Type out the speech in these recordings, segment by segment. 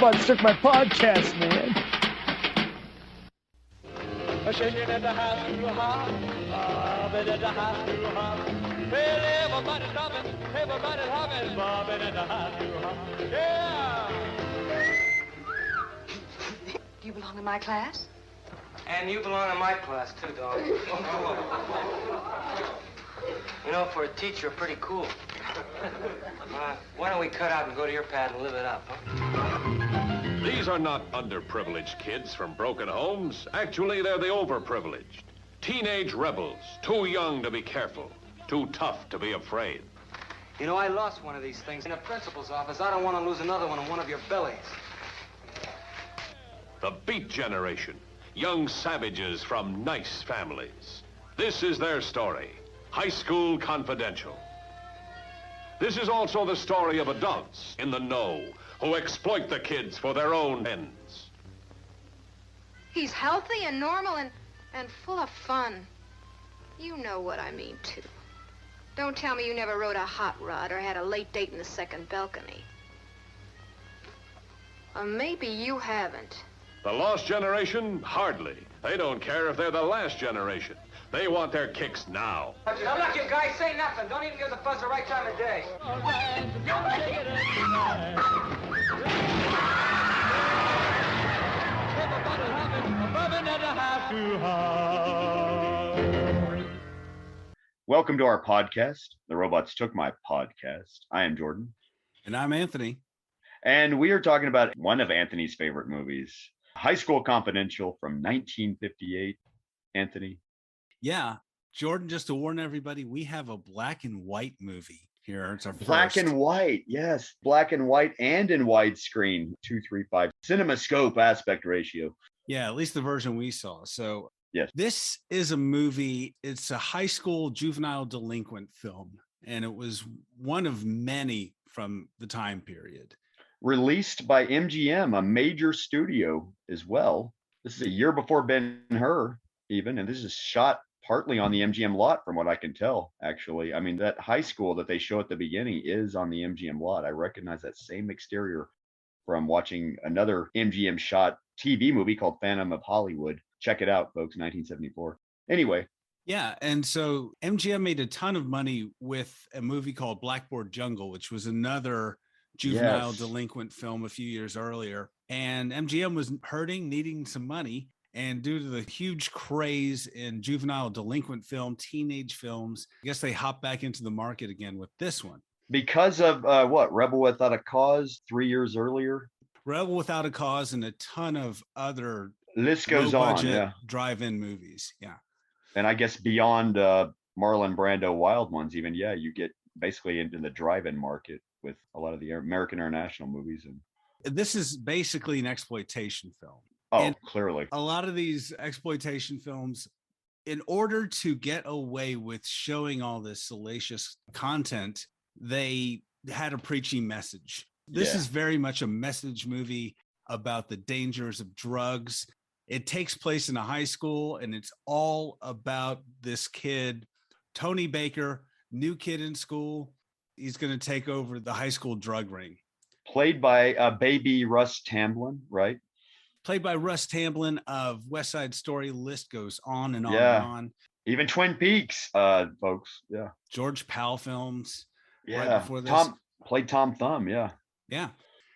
robots took my podcast, man. Do you belong in my class? And you belong in my class, too, dog. You know, for a teacher, pretty cool. Why don't we cut out and go to your pad and live it up, huh? These are not underprivileged kids from broken homes. Actually, they're the overprivileged. Teenage rebels, too young to be careful, too tough to be afraid. You know, I lost one of these things in the principal's office. I don't want to lose another one in one of your bellies. The Beat Generation, young savages from nice families. This is their story, High School Confidential. This is also the story of adults in the know who exploit the kids for their own ends. He's healthy and normal and full of fun. You know what I mean, too. Don't tell me you never rode a hot rod or had a late date in the second balcony. Or maybe you haven't. The lost generation? Hardly. They don't care if they're the last generation. They want their kicks now. Now look, you guys, say nothing. Don't even give the fuzz the right time of day. Welcome to our podcast, The Robots Took My Podcast. I am Jordan. And I'm Anthony. And we are talking about one of Anthony's favorite movies, High School Confidential from 1958. Anthony? Yeah. Jordan, just to warn everybody, we have a black and white movie here. It's our Black first. and white, yes. Black and white and in widescreen, 2:3:5. CinemaScope aspect ratio. Yeah, at least the version we saw. So yes, this is a movie. It's a high school juvenile delinquent film. And it was one of many from the time period. Released by MGM, a major studio as well. This is a year before Ben-Hur even, and this is shot partly on the MGM lot from what I can tell, actually. I mean, that high school that they show at the beginning is on the MGM lot. I recognize that same exterior from watching another MGM shot TV movie called Phantom of Hollywood. Check it out, folks, 1974. Anyway. Yeah, and so MGM made a ton of money with a movie called Blackboard Jungle, which was another juvenile delinquent film a few years earlier. And MGM was hurting, needing some money. And due to the huge craze in juvenile delinquent film, teenage films, I guess they hopped back into the market again with this one. Because of what? Rebel Without a Cause 3 years earlier? Rebel Without a Cause and a ton of other list goes on, yeah. Drive-in movies, yeah. And I guess beyond Marlon Brando Wild Ones even, yeah, you get basically into the drive-in market with a lot of the American International movies. And this is basically an exploitation film. Oh, and clearly. A lot of these exploitation films, in order to get away with showing all this salacious content, they had a preachy message. This is very much a message movie about the dangers of drugs. It takes place in a high school, and it's all about this kid, Tony Baker, new kid in school. He's going to take over the high school drug ring. Played by baby Russ Tamblyn, right? Played by Russ Tamblyn of West Side Story. List goes on and on and on. Even Twin Peaks, folks. Yeah. George Powell films. Yeah. Right before this. Played Tom Thumb. Yeah. Yeah.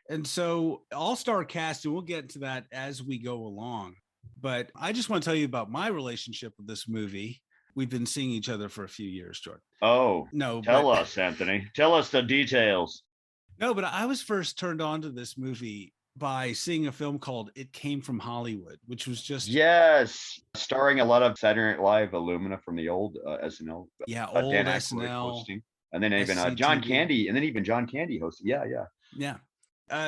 And so all-star cast, and we'll get into that as we go along. But I just want to tell you about my relationship with this movie. We've been seeing each other for a few years, Jordan. Oh, no. Tell us, Anthony. Tell us the details. No, but I was first turned on to this movie by seeing a film called It Came from Hollywood, which was just... Yes, starring a lot of Saturday Night Live alumna from the old SNL. Yeah, old Dan SNL. Hosting. And then even John Candy, hosted. Yeah.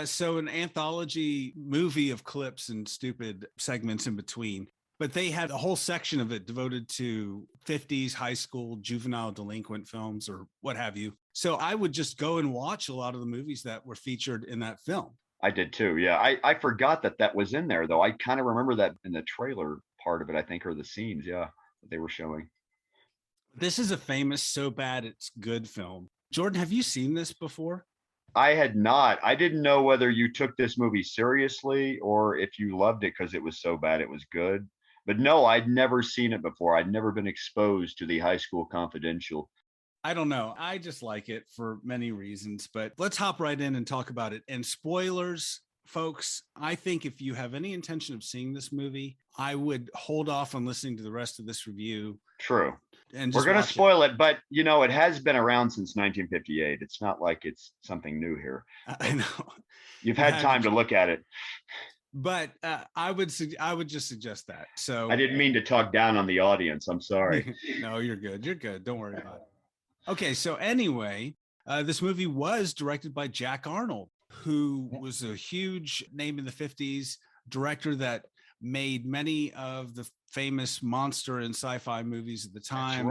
So an anthology movie of clips and stupid segments in between. But they had a whole section of it devoted to 50s high school juvenile delinquent films or what have you. So I would just go and watch a lot of the movies that were featured in that film. I did too. Yeah. I forgot that was in there though. I kind of remember that in the trailer part of it, I think, or the scenes. Yeah. That they were showing. This is a famous So Bad It's Good film. Jordan, have you seen this before? I had not. I didn't know whether you took this movie seriously or if you loved it because it was so bad it was good. But no, I'd never seen it before. I'd never been exposed to the High School Confidential. I don't know. I just like it for many reasons, but let's hop right in and talk about it. And spoilers, folks, I think if you have any intention of seeing this movie, I would hold off on listening to the rest of this review. True. And we're going to spoil it, but you know, it has been around since 1958. It's not like it's something new here. I know. You've had time to look at it. But I would just suggest that. So I didn't mean to talk down on the audience. I'm sorry. No, you're good. You're good. Don't worry about it. Okay, so anyway, this movie was directed by Jack Arnold, who was a huge name in the 50s, director that made many of the famous monster and sci-fi movies at the time.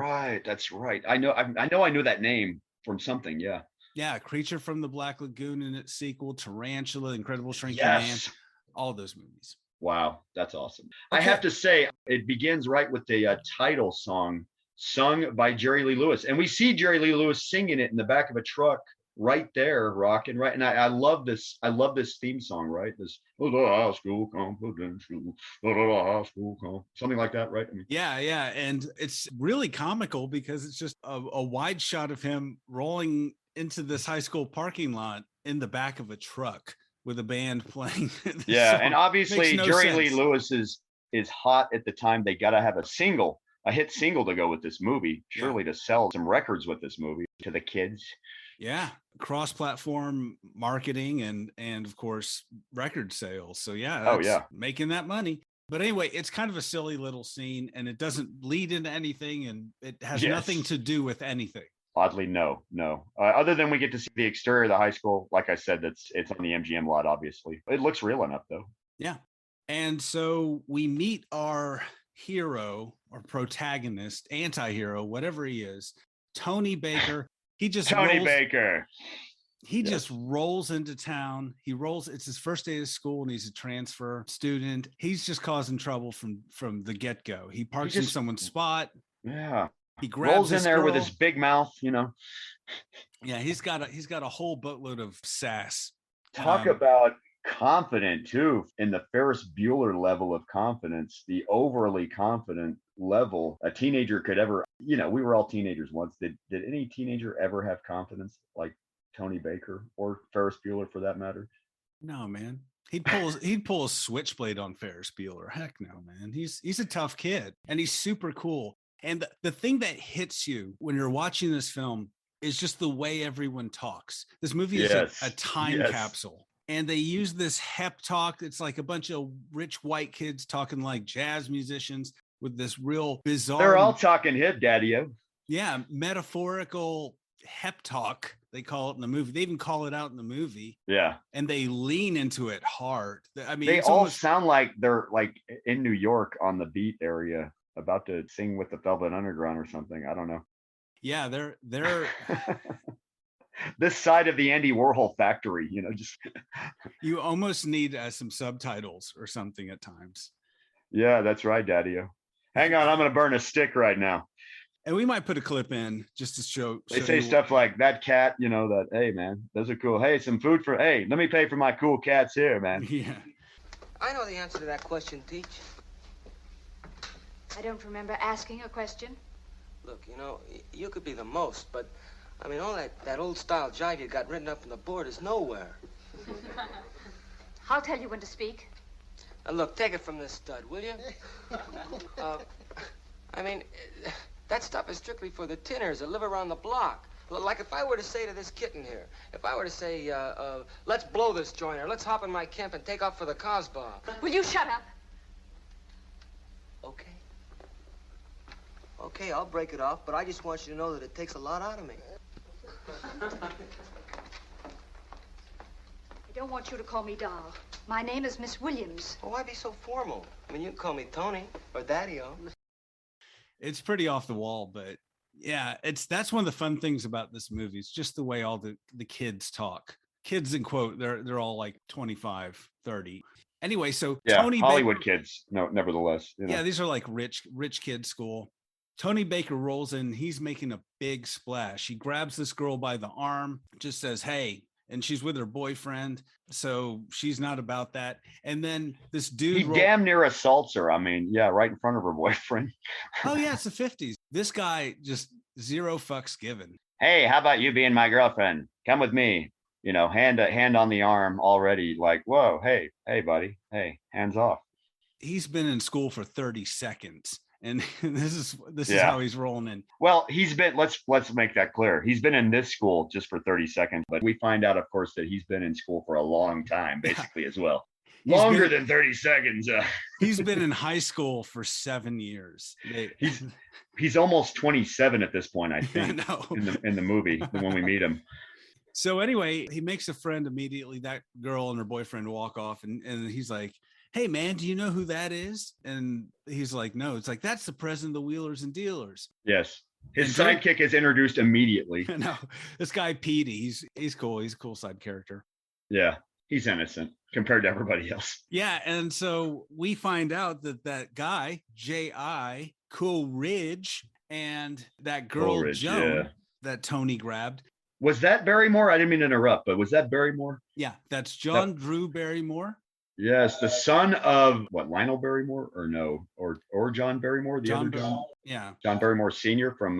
That's right. I know that name from something, yeah. Yeah, Creature from the Black Lagoon and its sequel, Tarantula, Incredible Shrinking Man, all those movies. Wow, that's awesome. Okay. I have to say, it begins right with the title song sung by Jerry Lee Lewis. And we see Jerry Lee Lewis singing it in the back of a truck right there, rocking, right? And I love this. I love this theme song, right? This high school confidential, high school, something like that, right? I mean, yeah. And it's really comical because it's just a wide shot of him rolling into this high school parking lot in the back of a truck with a band playing. Yeah, song. and obviously No Jerry sense. Lee Lewis is hot at the time. They got to have a hit single to go with this movie, surely to sell some records with this movie to the kids. Yeah, cross-platform marketing and of course record sales. So yeah, making that money. But anyway, it's kind of a silly little scene, and it doesn't lead into anything, and it has nothing to do with anything. Oddly, no. Other than we get to see the exterior of the high school, like I said, it's on the MGM lot. Obviously, it looks real enough, though. Yeah, and so we meet our hero or protagonist, anti-hero, whatever he is, Tony Baker. He just rolls into town. It's his first day of school and he's a transfer student. He's just causing trouble from the get-go. He parks in someone's spot. Yeah. He grabs rolls in there girl. with his big mouth, you know. Yeah, he's got a whole boatload of sass. Talk about confident too, in the Ferris Bueller level of confidence, the overly confident level a teenager could ever, we were all teenagers once. Did any teenager ever have confidence like Tony Baker or Ferris Bueller for that matter? No, man. He'd pull a switchblade on Ferris Bueller. Heck no, man. He's a tough kid and he's super cool. And the thing that hits you when you're watching this film is just the way everyone talks. This movie is a time capsule. And they use this hep talk. It's like a bunch of rich white kids talking like jazz musicians with this real bizarre. They're all talking hip, Daddy-o. Yeah, metaphorical hep talk. They call it in the movie. They even call it out in the movie. Yeah. And they lean into it hard. I mean, they all sound like they're like in New York on the beat area, about to sing with the Velvet Underground or something. I don't know. Yeah, they're this side of the Andy Warhol factory, just you almost need some subtitles or something at times. Yeah, that's right, Daddy-o. Hang on, I'm going to burn a stick right now. And we might put a clip in just to show. They say stuff like that cat, that, hey, man, those are cool. Hey, some food hey, let me pay for my cool cats here, man. Yeah. I know the answer to that question, Teach. I don't remember asking a question. Look, you could be the most, but, I mean, all that old-style jive you got written up on the board is nowhere. I'll tell you when to speak. Now, look, take it from this stud, will you? I mean, that stuff is strictly for the tinners that live around the block. Like if I were to say to this kitten here, if I were to say, let's blow this joint, or let's hop in my Kemp and take off for the Cosba. Will you shut up? Okay. Okay, I'll break it off, but I just want you to know that it takes a lot out of me. I don't want you to call me doll. My name is Miss Williams. Oh, why be so formal? I mean, you can call me Tony or Daddy-o. It's pretty off the wall, but yeah, that's one of the fun things about this movie. It's just the way all the kids talk. Kids in quote, they're all like 25, 30. Anyway, so Tony Hollywood kids, no, nevertheless. Yeah, these are like rich kids school. Tony Baker rolls in. He's making a big splash. He grabs this girl by the arm, just says, "Hey, and she's with her boyfriend. So she's not about that. And then this dude. He damn near assaults her. I mean, yeah, right in front of her boyfriend. Oh, yeah, it's the 50s. This guy just zero fucks given. Hey, how about you being my girlfriend? Come with me. You know, hand on the arm already. Like, whoa, hey, buddy. Hey, hands off. He's been in school for 30 seconds. And this is how he's rolling in. Well, he's been, let's make that clear. He's been in this school just for 30 seconds, but we find out, of course, that he's been in school for a long time, basically, as well. Longer than 30 seconds. He's been in high school for 7 years. He's almost 27 at this point, I think, I in the movie when we meet him. So anyway, he makes a friend immediately. That girl and her boyfriend walk off, and he's like, hey, man, do you know who that is? And he's like, no. It's like, that's the president of the Wheelers and Dealers. Yes. His sidekick is introduced immediately. No, this guy, Petey, he's cool. He's a cool side character. Yeah, he's innocent compared to everybody else. Yeah, and so we find out that guy, J.I. Coolidge, and that girl, Coolidge, Joan, that Tony grabbed. Was that Barrymore? I didn't mean to interrupt, but was that Barrymore? Yeah, that's John Drew Barrymore. Yes, the son of Lionel Barrymore, or no, or John Barrymore, John Barrymore Sr. from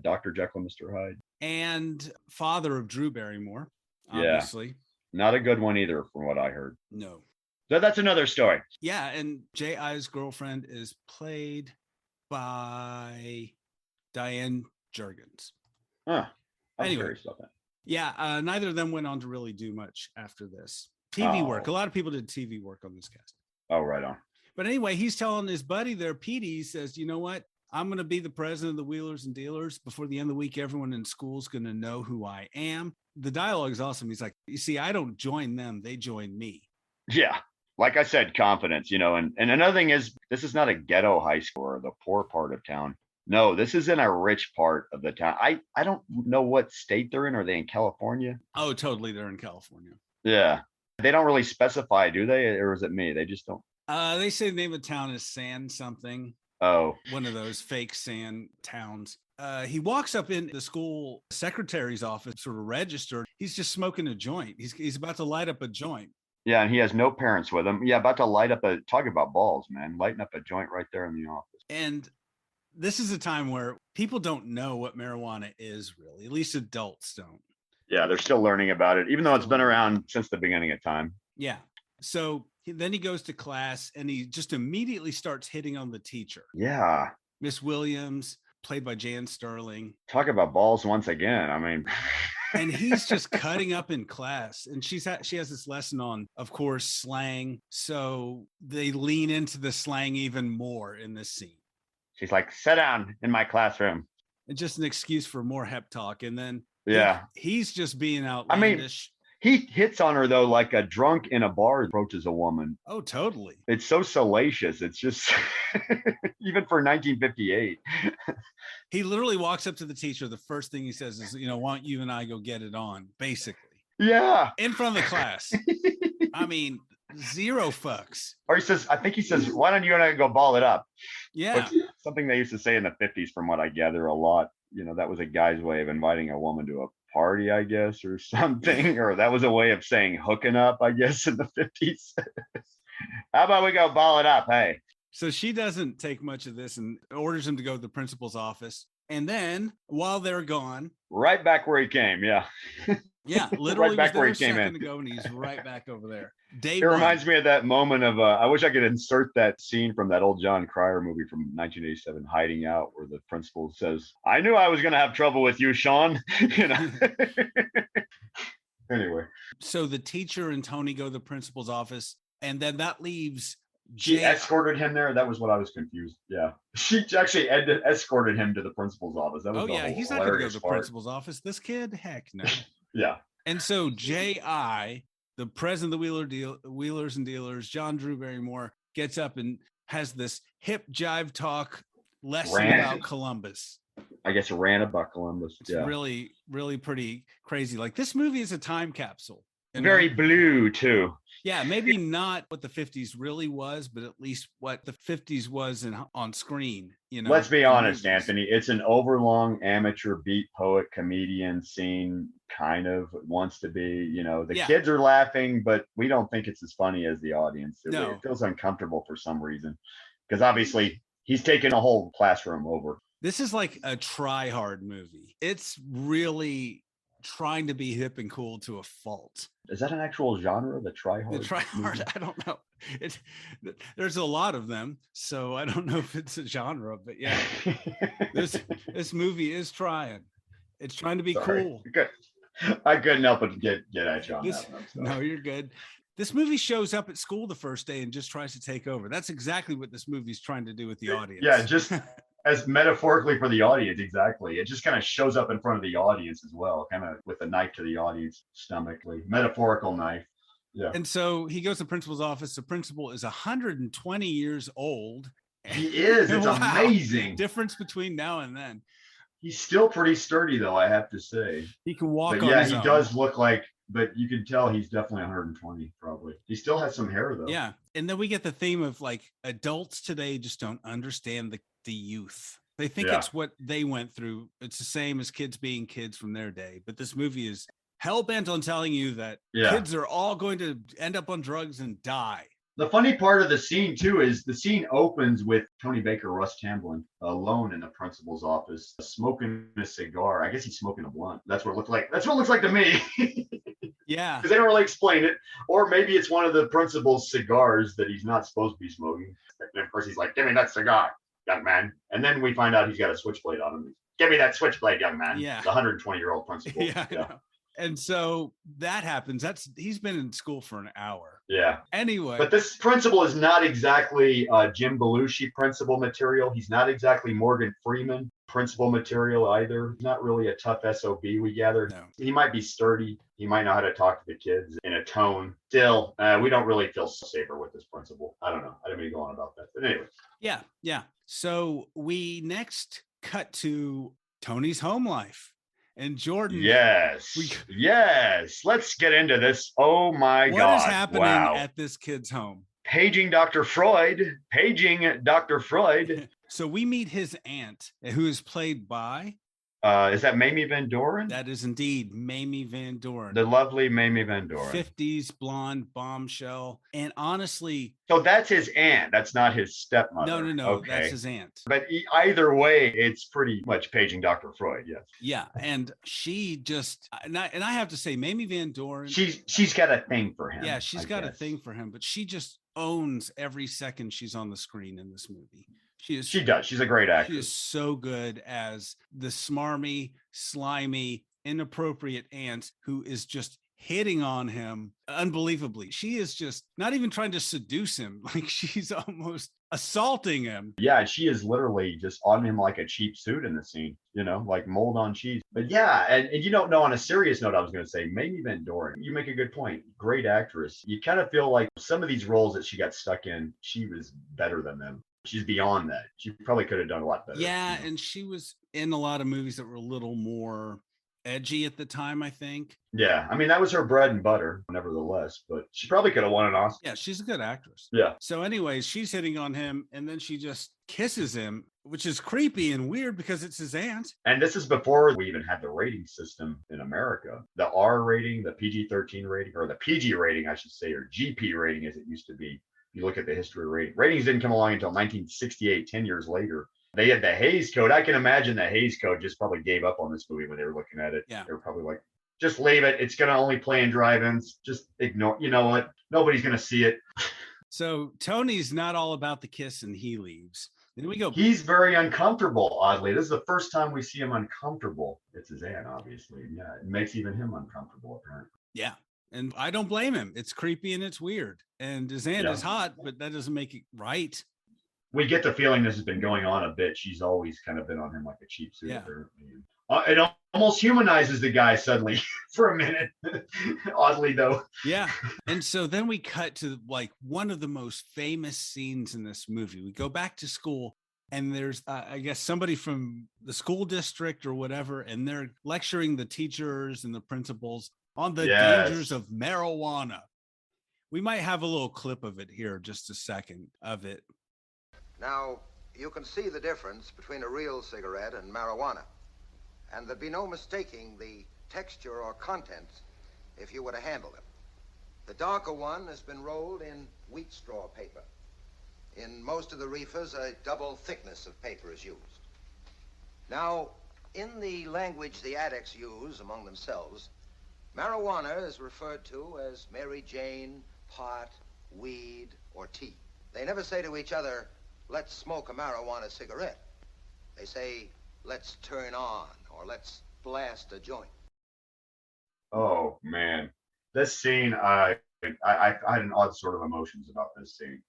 Dr. Jekyll and Mr. Hyde, and father of Drew Barrymore, obviously. Yeah. Not a good one either, from what I heard. No. So that's another story. Yeah, and J.I.'s girlfriend is played by Diane Jurgens. Huh. I'm Anyway, curious about that. Yeah, neither of them went on to really do much after this. TV work. A lot of people did TV work on this cast. Oh, right on. But anyway, he's telling his buddy there, Petey, he says, you know what? I'm going to be the president of the Wheelers and Dealers. Before the end of the week, everyone in school is going to know who I am. The dialogue is awesome. He's like, you see, I don't join them. They join me. Yeah. Like I said, confidence, and another thing is, this is not a ghetto high school or the poor part of town. No, this is in a rich part of the town. I don't know what state they're in. Are they in California? Oh, totally. They're in California. Yeah. They don't really specify, do they? Or is it me? They just don't. They say the name of the town is Sand something. Oh. One of those fake sand towns. He walks up in the school secretary's office, sort of registered. He's just smoking a joint. He's about to light up a joint. Yeah, and he has no parents with him. Yeah, about to light up talk about balls, man. Lighting up a joint right there in the office. And this is a time where people don't know what marijuana is, really. At least adults don't. Yeah, they're still learning about it, even though it's been around since the beginning of time. Yeah. So then he goes to class and he just immediately starts hitting on the teacher. Yeah. Miss Williams, played by Jan Sterling. Talk about balls once again. I mean. And he's just cutting up in class. And she has this lesson on, of course, slang. So they lean into the slang even more in this scene. She's like, sit down in my classroom. And just an excuse for more hep talk. And then he's just being outlandish. I mean, he hits on her, though, like a drunk in a bar approaches a woman. Oh, totally. It's so salacious. It's just, even for 1958. He literally walks up to the teacher. The first thing he says is, why don't you and I go get it on, basically. Yeah. In front of the class. I mean, zero fucks. Or I think he says, why don't you and I go ball it up? Yeah. Which, something they used to say in the 50s, from what I gather a lot. That was a guy's way of inviting a woman to a party, I guess, or something. Or that was a way of saying hooking up, I guess, in the 50s. How about we go ball it up? Hey. So she doesn't take much of this and orders him to go to the principal's office. And then while they're gone. Right back where he came. Yeah. Yeah. Literally right back where he came in. Ago, and he's right back over there. It reminds me of that moment of, I wish I could insert that scene from that old John Cryer movie from 1987, Hiding Out, where the principal says, I knew I was going to have trouble with you, Sean. Anyway. So the teacher and Tony go to the principal's office, and then that leaves She escorted him there. That was what I was confused. Yeah. She actually escorted him to the principal's office. That was he's not going to go to the principal's office. This kid, heck no. Yeah. And so J.I., the president of the Wheelers and Dealers, John Drew Barrymore, gets up and has this hip jive talk lesson about Columbus. I guess ran about Columbus. It's really, really pretty crazy. Like, this movie is a time capsule. Very blue too. Yeah, maybe not what the 50s really was, but at least what the 50s was on screen, Let's be honest, movies. Anthony. It's an overlong amateur beat poet comedian scene, kind of wants to be. The kids are laughing, but we don't think it's as funny as the audience do. No. It feels uncomfortable for some reason, because obviously he's taken a whole classroom over. This is like a try-hard movie. It's really trying to be hip and cool to a fault. Is that an actual genre, the try-hard? The try-hard, I don't know. There's a lot of them, so I don't know if it's a genre, but yeah, this movie is trying. It's trying to be cool. Good. I couldn't help but to get at you on that one. No, you're good. This movie shows up at school the first day and just tries to take over. That's exactly what this movie's trying to do with the audience. Yeah, just as metaphorically for the audience, exactly. It just kind of shows up in front of the audience as well, kind of with a knife to the audience stomach, metaphorical knife. Yeah. And so he goes to the principal's office. The principal is 120 years old. He is. It's amazing. Difference between now and then. He's still pretty sturdy, though, I have to say. He can walk on his own. Yeah, he does look like, but you can tell he's definitely 120, probably. He still has some hair, though. Yeah. And then we get the theme of adults today just don't understand the youth. They think it's what they went through. It's the same as kids being kids from their day. But this movie is hell-bent on telling you that kids are all going to end up on drugs and die. The funny part of the scene, too, is the scene opens with Tony Baker, Russ Tamblyn, alone in the principal's office, smoking a cigar. I guess he's smoking a blunt. That's what it looks like. That's what it looks like to me. Yeah. Because they don't really explain it. Or maybe it's one of the principal's cigars that he's not supposed to be smoking. And of course, he's like, give me that cigar, young man. And then we find out he's got a switchblade on him. Give me that switchblade, young man. Yeah. The 120-year-old principal. Yeah. And so that happens. He's been in school for an hour. Yeah. Anyway. But this principal is not exactly Jim Belushi principal material. He's not exactly Morgan Freeman principal material either. He's not really a tough SOB, we gather. No. He might be sturdy. He might know how to talk to the kids in a tone. Still, we don't really feel safer with this principal. I don't know. I didn't mean to go on about that. But anyway. Yeah. So we next cut to Tony's home life. And Jordan. Yes. Let's get into this. Oh my God. What is happening at this kid's home? Paging Dr. Freud. So we meet his aunt, who is played by. Is that Mamie Van Doren? That is indeed Mamie Van Doren. The lovely Mamie Van Doren. 50s blonde bombshell. And honestly. So that's his aunt. That's not his stepmother. No. Okay. That's his aunt. But either way, it's pretty much paging Dr. Freud. Yes. Yeah. And she just, and I have to say, Mamie Van Doren. She's got a thing for him. Yeah. She's got a thing for him, but she just owns every second she's on the screen in this movie. She does. She's a great actress. She is so good as the smarmy, slimy, inappropriate aunt who is just hitting on him unbelievably. She is just not even trying to seduce him. Like she's almost assaulting him. Yeah, she is literally just on him like a cheap suit in the scene, like mold on cheese. But yeah, and you don't know, on a serious note, I was going to say, Mamie Van Doren, you make a good point. Great actress. You kind of feel like some of these roles that she got stuck in, she was better than them. She's beyond that. She probably could have done a lot better. Yeah, and she was in a lot of movies that were a little more edgy at the time, I think. Yeah, I mean, that was her bread and butter, nevertheless, but she probably could have won an Oscar. Yeah, she's a good actress. Yeah. So anyways, she's hitting on him, and then she just kisses him, which is creepy and weird because it's his aunt. And this is before we even had the rating system in America. The R rating, the PG-13 rating, or the PG rating, I should say, or GP rating as it used to be. You look at the history of ratings didn't come along until 1968, 10 years later. They had the Hays Code. I can imagine the Hays Code just probably gave up on this movie when they were looking at it. Yeah. They were probably like, just leave it. It's going to only play in drive-ins. Just ignore, you know what? Nobody's going to see it. So Tony's not all about the kiss and he leaves. Then we go. He's very uncomfortable, oddly. This is the first time we see him uncomfortable. It's his aunt, obviously. Yeah, it makes even him uncomfortable, apparently. Yeah. And I don't blame him. It's creepy and it's weird. And his aunt is hot, but that doesn't make it right. We get the feeling this has been going on a bit. She's always kind of been on him like a cheap suit. Yeah. It almost humanizes the guy suddenly for a minute. Oddly, though. Yeah. And so then we cut to like one of the most famous scenes in this movie. We go back to school. And there's, I guess, somebody from the school district or whatever, and they're lecturing the teachers and the principals on the Yes. dangers of marijuana. We might have a little clip of it here, just a second of it. Now, you can see the difference between a real cigarette and marijuana. And there'd be no mistaking the texture or contents if you were to handle them. The darker one has been rolled in wheat straw paper. In most of the reefers, a double thickness of paper is used. Now, in the language the addicts use among themselves, marijuana is referred to as Mary Jane, pot, weed, or tea. They never say to each other, let's smoke a marijuana cigarette. They say, let's turn on, or let's blast a joint. Oh man, this scene, I had an odd sort of emotions about this scene.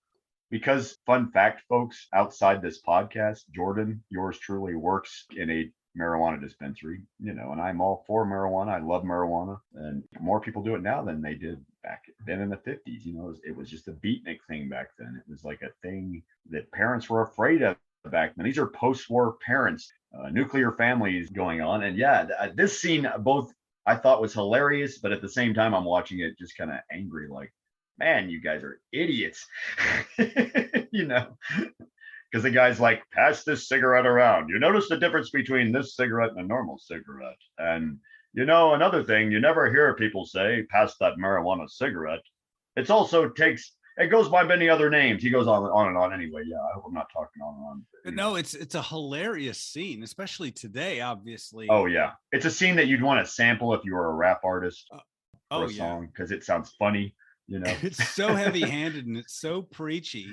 Because, fun fact, folks, outside this podcast, Jordan, yours truly, works in a marijuana dispensary, and I'm all for marijuana. I love marijuana, and more people do it now than they did back then in the 50s. It was just a beatnik thing back then. It was like a thing that parents were afraid of back then. These are post-war parents, nuclear families going on. And yeah, this scene both I thought was hilarious, but at the same time, I'm watching it just kind of angry, like, man, you guys are idiots, because the guy's like, pass this cigarette around. You notice the difference between this cigarette and a normal cigarette. And, another thing, you never hear people say, pass that marijuana cigarette. It goes by many other names. He goes on and on anyway. Yeah, I hope I'm not talking on and on. But no, it's a hilarious scene, especially today, obviously. Oh, yeah. It's a scene that you'd want to sample if you were a rap artist for a song, because it sounds funny. It's so heavy-handed and it's so preachy,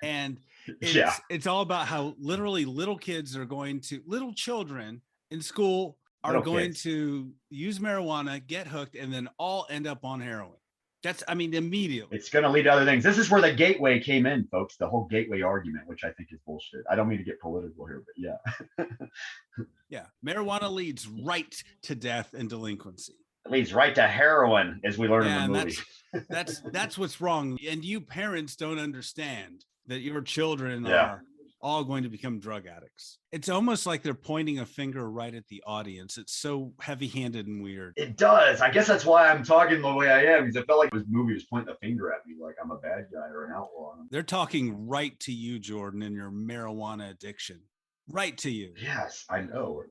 and it's all about how literally little children in school are going to use marijuana, get hooked, and then all end up on heroin. Immediately. It's going to lead to other things. This is where the gateway came in, folks. The whole gateway argument, which I think is bullshit. I don't mean to get political here, but yeah. Yeah, marijuana leads right to death and delinquency. It leads right to heroin, as we learn in the movie. That's what's wrong. And you parents don't understand that your children are all going to become drug addicts. It's almost like they're pointing a finger right at the audience. It's so heavy-handed and weird. It does. I guess that's why I'm talking the way I am, because it felt like this movie was pointing the finger at me like I'm a bad guy or an outlaw. They're talking right to you, Jordan, and your marijuana addiction. Right to you. Yes, I know.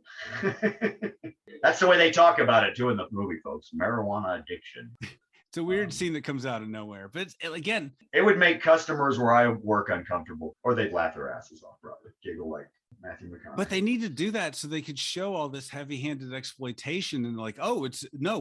That's the way they talk about it too in the movie, folks. Marijuana addiction. It's a weird scene that comes out of nowhere, but again, it would make customers where I work uncomfortable, or they'd laugh their asses off, probably giggle like Matthew McConaughey. But they need to do that so they could show all this heavy-handed exploitation and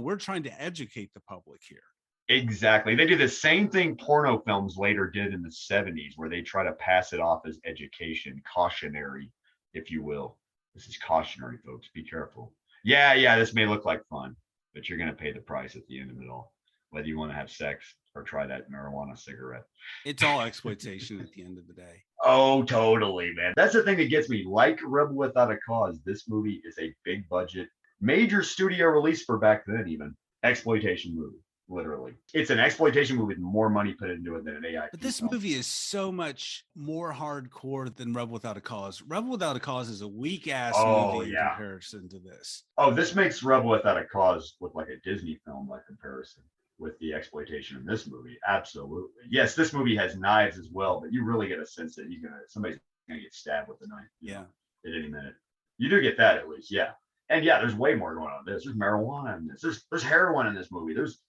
we're trying to educate the public here. Exactly. They do the same thing porno films later did in the 70s, where they try to pass it off as education, cautionary, if you will. This is cautionary, folks. Be careful. Yeah, this may look like fun, but you're going to pay the price at the end of it all, whether you want to have sex or try that marijuana cigarette. It's all exploitation at the end of the day. Oh, totally, man. That's the thing that gets me. Like Rebel Without a Cause, this movie is a big budget, major studio release for back then even, exploitation movie. Literally, it's an exploitation movie with more money put into it than an AI. But this movie is so much more hardcore than Rebel Without a Cause. Rebel Without a Cause is a weak ass movie in comparison to this. Oh, this makes Rebel Without a Cause look like a Disney film by comparison with the exploitation in this movie. Absolutely, yes. This movie has knives as well, but you really get a sense that somebody's gonna get stabbed with a knife. At any minute. You do get that at least, yeah. And yeah, there's way more going on in this. There's marijuana in this. There's heroin in this movie. There's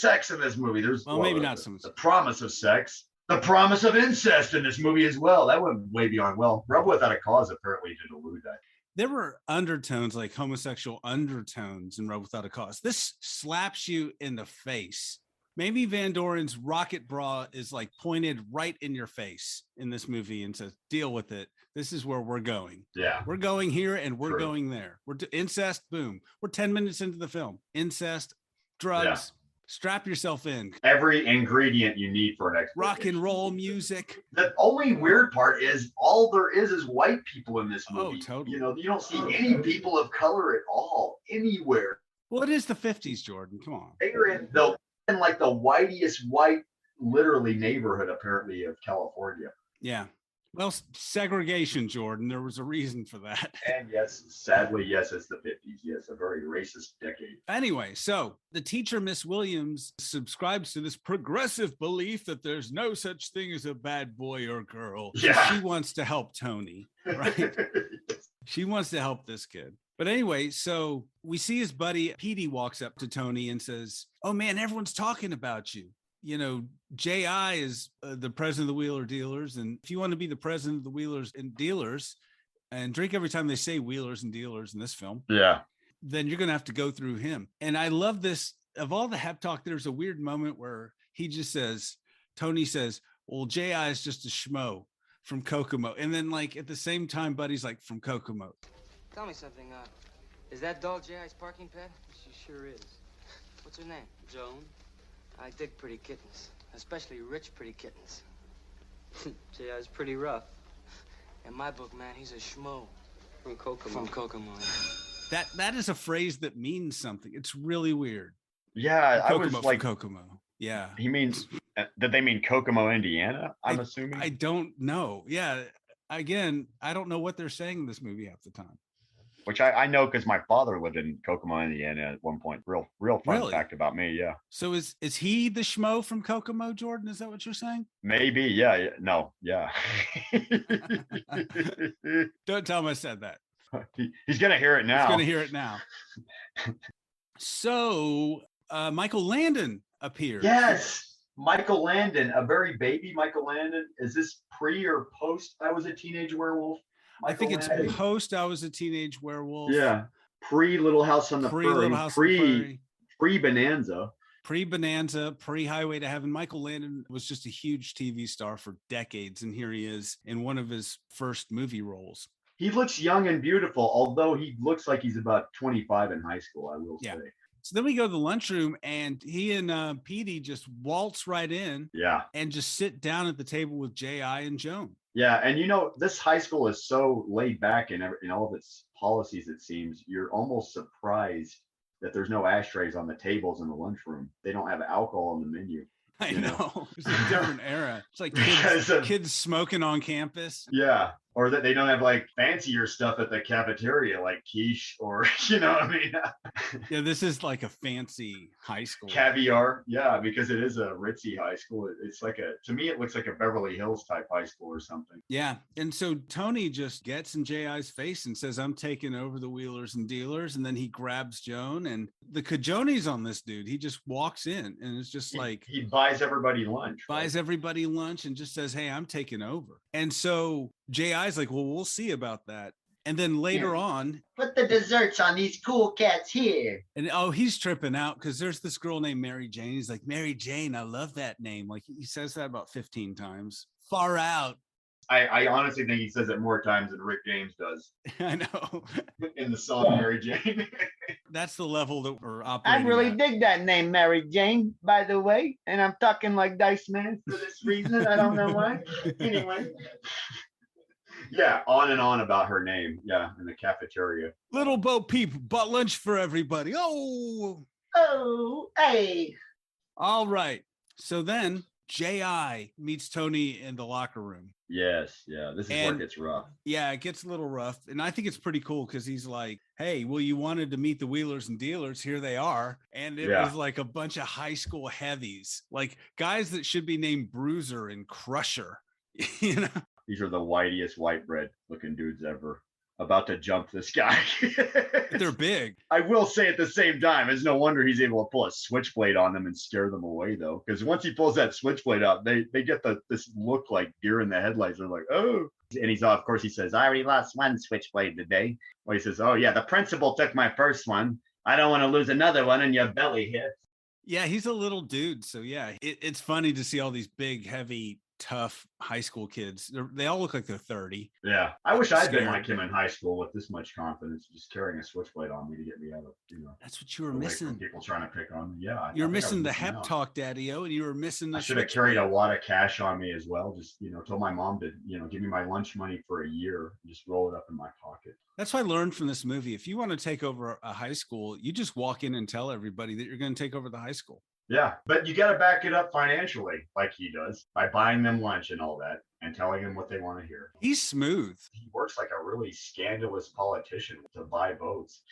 sex in this movie. Maybe not so much. The promise of sex. The promise of incest in this movie as well. That went way beyond. Well, Rebel Without a Cause apparently did allude that. There were undertones, like homosexual undertones in Rebel Without a Cause. This slaps you in the face. Maybe Van Doren's rocket bra is like pointed right in your face in this movie and says, deal with it. This is where we're going. Yeah. We're going here and we're going there. Incest, boom. We're 10 minutes into the film. Incest, drugs. Yeah. Strap yourself in. Every ingredient you need for an exploitation. Rock and roll music. The only weird part is all there is white people in this movie. Oh, totally. You don't see any people of color at all anywhere. Well, it is the 50s, Jordan. Come on. They're in like the whitest white, literally neighborhood apparently of California. Yeah. Well, segregation, Jordan. There was a reason for that. And yes, sadly, yes, it's the 50s. Yes, a very racist decade. Anyway, so the teacher, Miss Williams, subscribes to this progressive belief that there's no such thing as a bad boy or girl. Yeah. She wants to help Tony, right? She wants to help this kid. But anyway, so we see his buddy Petey walks up to Tony and says, "Oh man, everyone's talking about you. You know, J.I. is the president of the Wheeler Dealers. And if you want to be the president of the Wheelers and Dealers and drink every time they say Wheelers and Dealers in this film, yeah, then you're going to have to go through him." And I love this. Of all the Hep Talk, there's a weird moment where he just says, Tony says, "Well, J.I. is just a schmo from Kokomo." And then like at the same time, Buddy's like, "From Kokomo." Tell me something. Is that doll J.I.'s parking pet? She sure is. What's her name? Joan. I dig pretty kittens, especially rich pretty kittens. J.I.'s pretty rough. In my book, man, he's a schmo. From Kokomo. From Kokomo. That is a phrase that means something. It's really weird. Yeah, I was Kokomo, like, Kokomo. Yeah. he means, did they mean Kokomo, Indiana? I'm assuming. I don't know. Yeah. Again, I don't know what they're saying in this movie half the time. Which I know because my father lived in Kokomo, Indiana at one point. Real fun Really? fact about me. Yeah. So is he the schmo from Kokomo, Jordan? Is that what you're saying? Maybe. Yeah. No. Yeah. Don't tell him I said that. He's gonna hear it now. He's gonna hear it now. So Michael Landon appears. Yes. Michael Landon, a very baby Michael Landon. Is this pre or post I Was a Teenage Werewolf? I think Michael it's Landon? post I Was a Teenage Werewolf. Yeah. Pre Little House on the Pre Prairie. Little House on the Prairie. Pre Bonanza. Pre-Bonanza, pre-Highway to Heaven. Michael Landon was just a huge TV star for decades, and here he is in one of his first movie roles. He looks young and beautiful, although he looks like he's about 25 in high school, I will say. So then we go to the lunchroom, and he and Petey just waltz right in Yeah. and just sit down at the table with J.I. and Joan. Yeah. And this high school is so laid back in all of its policies, it seems. You're almost surprised that there's no ashtrays on the tables in the lunchroom. They don't have alcohol on the menu. I know. It's a different era. It's like kids smoking on campus. Yeah. Or that they don't have like fancier stuff at the cafeteria, like quiche or, what I mean? Yeah, this is like a fancy high school. Caviar. Yeah, because it is a ritzy high school. It's like to me, it looks like a Beverly Hills type high school or something. Yeah. And so Tony just gets in J.I.'s face and says, "I'm taking over the Wheelers and Dealers." And then he grabs Joan, and the cajones on this dude. He just walks in and it's just he buys everybody lunch. Buys everybody lunch and just says, "Hey, I'm taking over." And so J.I.'s like, "Well, we'll see about that." And then later on, put the desserts on these cool cats here. And he's tripping out because there's this girl named Mary Jane. He's like, "Mary Jane, I love that name." Like he says that about 15 times. Far out. I honestly think he says it more times than Rick James does. I know. In the song Mary Jane. That's the level that we're operating I really at. dig that name, Mary Jane, by the way. And I'm talking like Dice Man for this reason. I don't know why. Anyway. Yeah, on and on about her name. Yeah, in the cafeteria. Little Bo Peep bought lunch for everybody. Oh, hey. All right. So then J.I. meets Tony in the locker room. Yes, yeah. This is where it gets rough. Yeah, it gets a little rough. And I think it's pretty cool because he's like, "Hey, well, you wanted to meet the Wheelers and Dealers. Here they are." And it was like a bunch of high school heavies, like guys that should be named Bruiser and Crusher. These are the whitest white bread looking dudes ever. About to jump this guy. They're big. I will say at the same time, it's no wonder he's able to pull a switchblade on them and scare them away, though. Because once he pulls that switchblade out, they get this look like deer in the headlights. They're like, "Oh." And of course, he says, "I already lost one switchblade today." Well, he says, "Oh, yeah, the principal took my first one. I don't want to lose another one and your belly hits." Yeah, he's a little dude. So, yeah, it's funny to see all these big, heavy, tough high school kids. They all look like they're 30. Yeah. I wish I'd been like him in high school with this much confidence, just carrying a switchblade on me to get me out of, That's what you were missing. People trying to pick on me. Yeah. You're missing the Hep Talk, Daddy-O, and you were missing the I should have carried a wad of cash on me as well. Just, told my mom to, give me my lunch money for a year, just roll it up in my pocket. That's what I learned from this movie. If you want to take over a high school, you just walk in and tell everybody that you're going to take over the high school. Yeah, but you got to back it up financially like he does by buying them lunch and all that. and telling them what they want to hear. He's smooth. He works like a really scandalous politician to buy votes.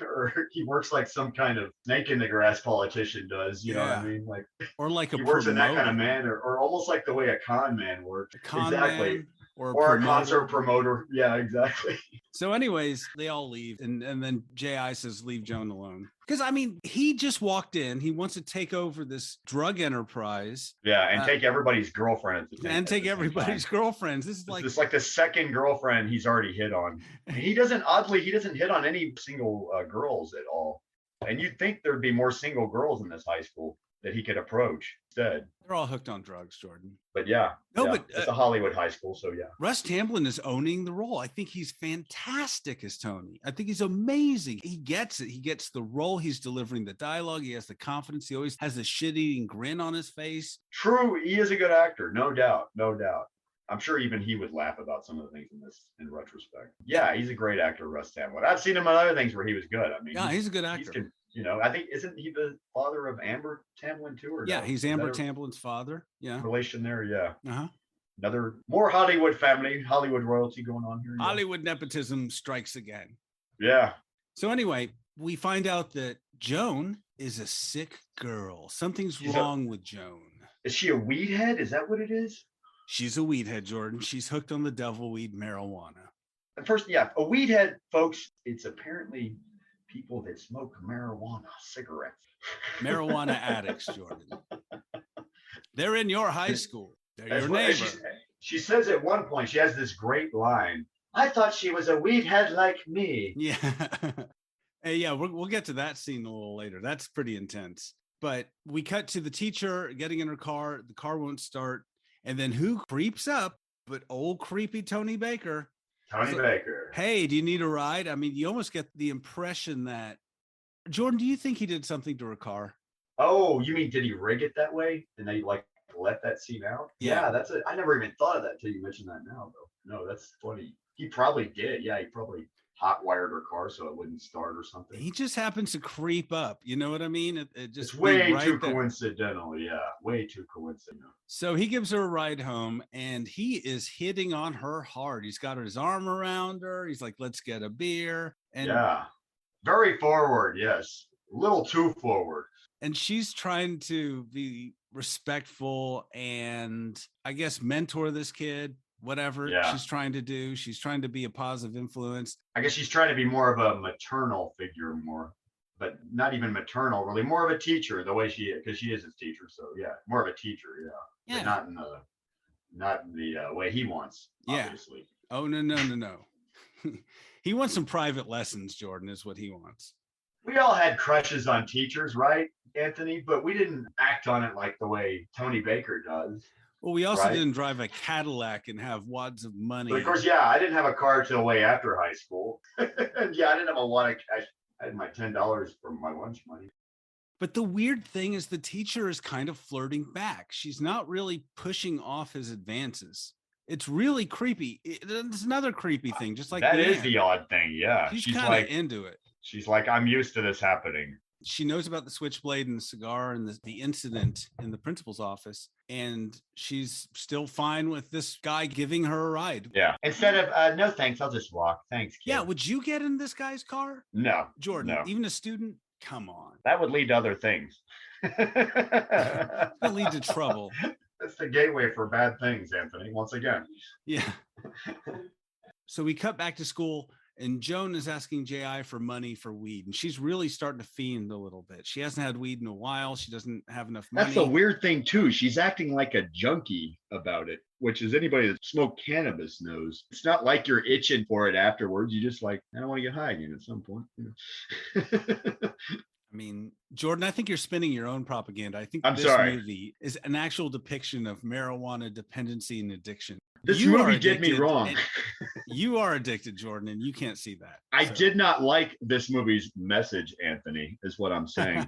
Or he works like some kind of snake in the grass politician does, you know what I mean? Like, or like he works in that kind of manner, or almost like the way a con man works. Exactly. Or a concert promoter. Yeah, exactly. So anyways, they all leave. And then J.I. says, leave Joan alone. Because, I mean, he just walked in. He wants to take over this drug enterprise. Yeah, and take everybody's girlfriends. And take everybody's girlfriends. This is like the second girlfriend he's already hit on. He doesn't hit on any single girls at all. And you'd think there'd be more single girls in this high school that he could approach instead. They're all hooked on drugs, Jordan. But yeah. But it's a Hollywood high school, so yeah. Russ Tamblyn is owning the role. I think he's fantastic as Tony. I think he's amazing. He gets it. He gets the role. He's delivering the dialogue. He has the confidence. He always has the shit-eating grin on his face. True, he is a good actor, no doubt. I'm sure even he would laugh about some of the things in retrospect. Yeah, he's a great actor, Russ Tamblyn. I've seen him on other things where he was good. I mean, yeah, he's a good actor. I think, isn't he the father of Amber Tamblyn too? Yeah, he's Amber Tamblyn's father. Yeah. Relation there, yeah. Uh-huh. Another more Hollywood family, Hollywood royalty going on here. Hollywood nepotism strikes again. Yeah. So anyway, we find out that Joan is a sick girl. Something's wrong with Joan. Is she a weed head? Is that what it is? She's a weed head, Jordan. She's hooked on the devil weed marijuana. First, yeah, a weed head, folks, it's apparently people that smoke marijuana cigarettes. Marijuana addicts, Jordan. They're in your high school. They're your neighbor. She says at one point, she has this great line. I thought she was a weed head like me. Yeah. Hey, yeah, we'll get to that scene a little later. That's pretty intense. But we cut to the teacher getting in her car. The car won't start. And then who creeps up but old creepy Tony Baker? Baker. Hey, do you need a ride? I mean, you almost get the impression that Jordan, do you think he did something to her car? Oh, you mean did he rig it that way? And they like let that scene out? Yeah, that's it. I never even thought of that till you mentioned that now, though. No, that's funny. He probably did. Yeah, he probably hot wired her car so it wouldn't start or something. He just happens to creep up. You know what I mean? It's way too coincidental. Yeah, way too coincidental. So he gives her a ride home and he is hitting on her hard. He's got his arm around her. He's like, let's get a beer. And yeah, very forward. Yes, a little too forward. And she's trying to be respectful and I guess mentor this kid. Whatever she's trying to do. She's trying to be a positive influence. I guess she's trying to be more of a maternal figure but not even maternal, really. More of a teacher, the way she is, because she is his teacher. So yeah, more of a teacher, yeah. But not in the way he wants, obviously. Oh, no. He wants some private lessons, Jordan, is what he wants. We all had crushes on teachers, right, Anthony? But we didn't act on it like the way Tony Baker does. Well, we also didn't drive a Cadillac and have wads of money. But of course, I didn't have a car till way after high school. And I didn't have a lot of cash. I had my $10 from my lunch money. But the weird thing is the teacher is kind of flirting back. She's not really pushing off his advances. It's really creepy. It's another creepy thing, just like that is the odd thing. Yeah. She's kind of into it. She's like, I'm used to this happening. She knows about the switchblade and the cigar and the incident in the principal's office. And she's still fine with this guy giving her a ride. Yeah. Instead of, no, thanks. I'll just walk. Thanks, kid. Yeah. Would you get in this guy's car? No. Jordan, no. Even a student? Come on. That would lead to other things. That would lead to trouble. That's the gateway for bad things, Anthony, once again. Yeah. So we cut back to school. And Joan is asking J.I. for money for weed. And she's really starting to fiend a little bit. She hasn't had weed in a while. She doesn't have enough money. That's the weird thing, too. She's acting like a junkie about it, which is anybody that smoked cannabis knows. It's not like you're itching for it afterwards. You just like, I don't want to get high again at some point. I mean, Jordan, I think you're spinning your own propaganda. I think this movie is an actual depiction of marijuana dependency and addiction. This movie did me wrong. You are addicted, Jordan, and you can't see that. I did not like this movie's message, Anthony, is what I'm saying.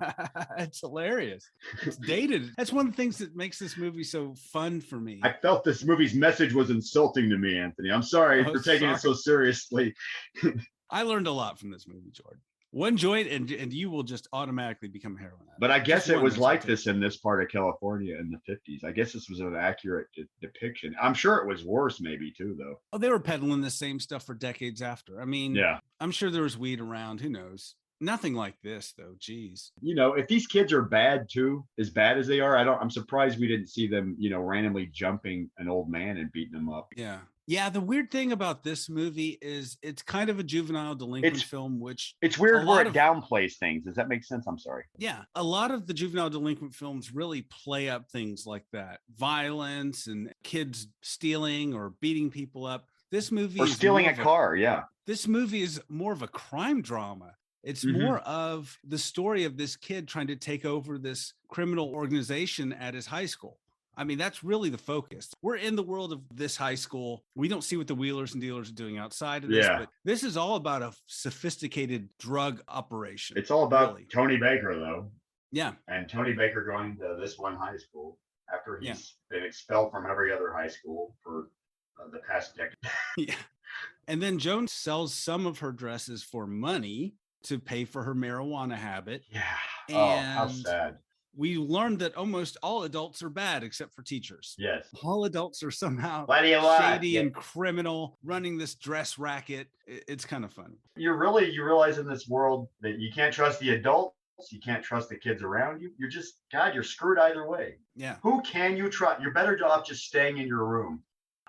It's hilarious. It's dated. That's one of the things that makes this movie so fun for me. I felt this movie's message was insulting to me, Anthony. I'm sorry for taking it so seriously. I learned a lot from this movie, Jordan. One joint and you will just automatically become a heroin addict. But I guess Just it one, was that's all it like this in this part of California in the 50s. I guess this was an accurate depiction. I'm sure it was worse, maybe too, though. Oh, they were peddling the same stuff for decades after. I mean, Yeah. I'm sure there was weed around. Who knows? Nothing like this, though. Jeez. You know, if these kids are bad too, as bad as they are, I'm surprised we didn't see them, you know, randomly jumping an old man and beating him up. Yeah. Yeah. The weird thing about this movie is it's kind of a juvenile delinquent film, which it's weird where it of, downplays things. Does that make sense? I'm sorry. Yeah. A lot of the juvenile delinquent films really play up things like that, violence and kids stealing or beating people up. This movie or is stealing a car. Yeah. This movie is more of a crime drama. It's more of the story of this kid trying to take over this criminal organization at his high school. I mean, that's really the focus. We're in the world of this high school. We don't see what the wheelers and dealers are doing outside of this, but this is all about a sophisticated drug operation. It's all about Tony Baker, though. Yeah. And Tony Baker going to this one high school after he's been expelled from every other high school for the past decade. Yeah. And then Joan sells some of her dresses for money to pay for her marijuana habit. Yeah. And how sad. We learned that almost all adults are bad except for teachers. Yes. All adults are somehow shady and criminal, running this dress racket. It's kind of funny. You realize in this world that you can't trust the adults. You can't trust the kids around you. You're screwed either way. Yeah. Who can you trust? You're better off just staying in your room.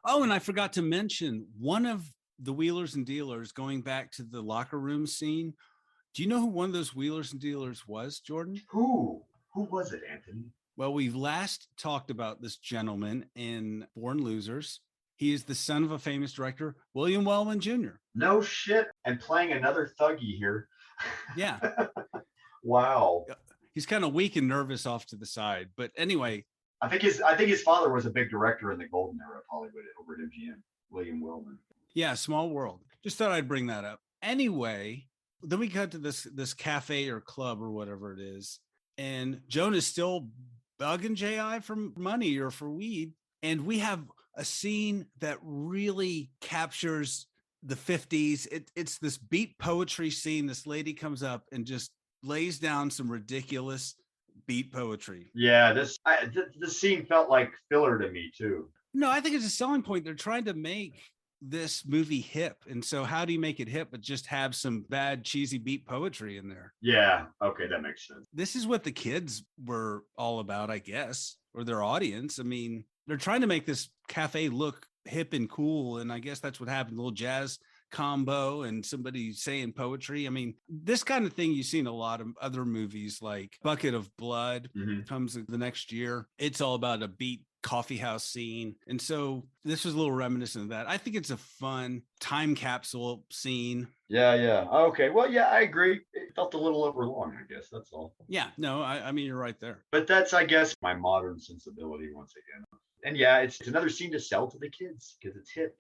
Oh, and I forgot to mention one of the wheelers and dealers, going back to the locker room scene. Do you know who one of those wheelers and dealers was, Jordan? Who was it, Anthony? Well, we've last talked about this gentleman in Born Losers. He is the son of a famous director, William Wellman Jr. No shit. And playing another thuggy here. Yeah. Wow. He's kind of weak and nervous off to the side. But anyway. I think his father was a big director in the golden era of Hollywood over at MGM, William Wellman. Yeah, small world. Just thought I'd bring that up. Anyway, then we cut to this cafe or club or whatever it is. And Joan is still bugging J.I. for money or for weed. And we have a scene that really captures the 50s. It's this beat poetry scene. This lady comes up and just lays down some ridiculous beat poetry. Yeah, this scene felt like filler to me, too. No, I think it's a selling point. They're trying to make this movie hip. And so how do you make it hip but just have some bad cheesy beat poetry in there? Yeah, okay, that makes sense. This is what the kids were all about, I guess, or their audience. I mean, they're trying to make this cafe look hip and cool, and I guess that's what happened. A little jazz combo and somebody saying poetry. I mean, this kind of thing you see in a lot of other movies, like Bucket of Blood comes the next year. It's all about a beat coffee house scene. And so this was a little reminiscent of that. I think it's a fun time capsule scene. Yeah. Okay. Well, yeah, I agree. It felt a little overlong, I guess. That's all. Yeah. No, I mean, you're right there. But that's, I guess, my modern sensibility once again. And yeah, it's another scene to sell to the kids because it's hip,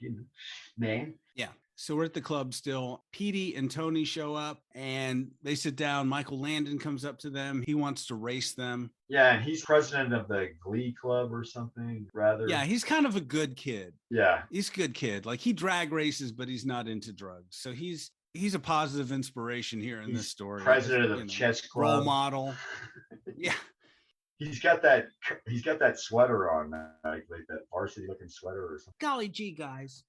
man. Yeah. So we're at the club still. Petey and Tony show up and they sit down. Michael Landon comes up to them. He wants to race them. Yeah, and he's president of the Glee Club or something, rather. Yeah, he's kind of a good kid. Yeah. He's a good kid. Like, he drag races, but he's not into drugs. So he's a positive inspiration here in this story. President of the chess club. Role model. Yeah. He's got that sweater on, like that varsity looking sweater or something. Golly gee, guys.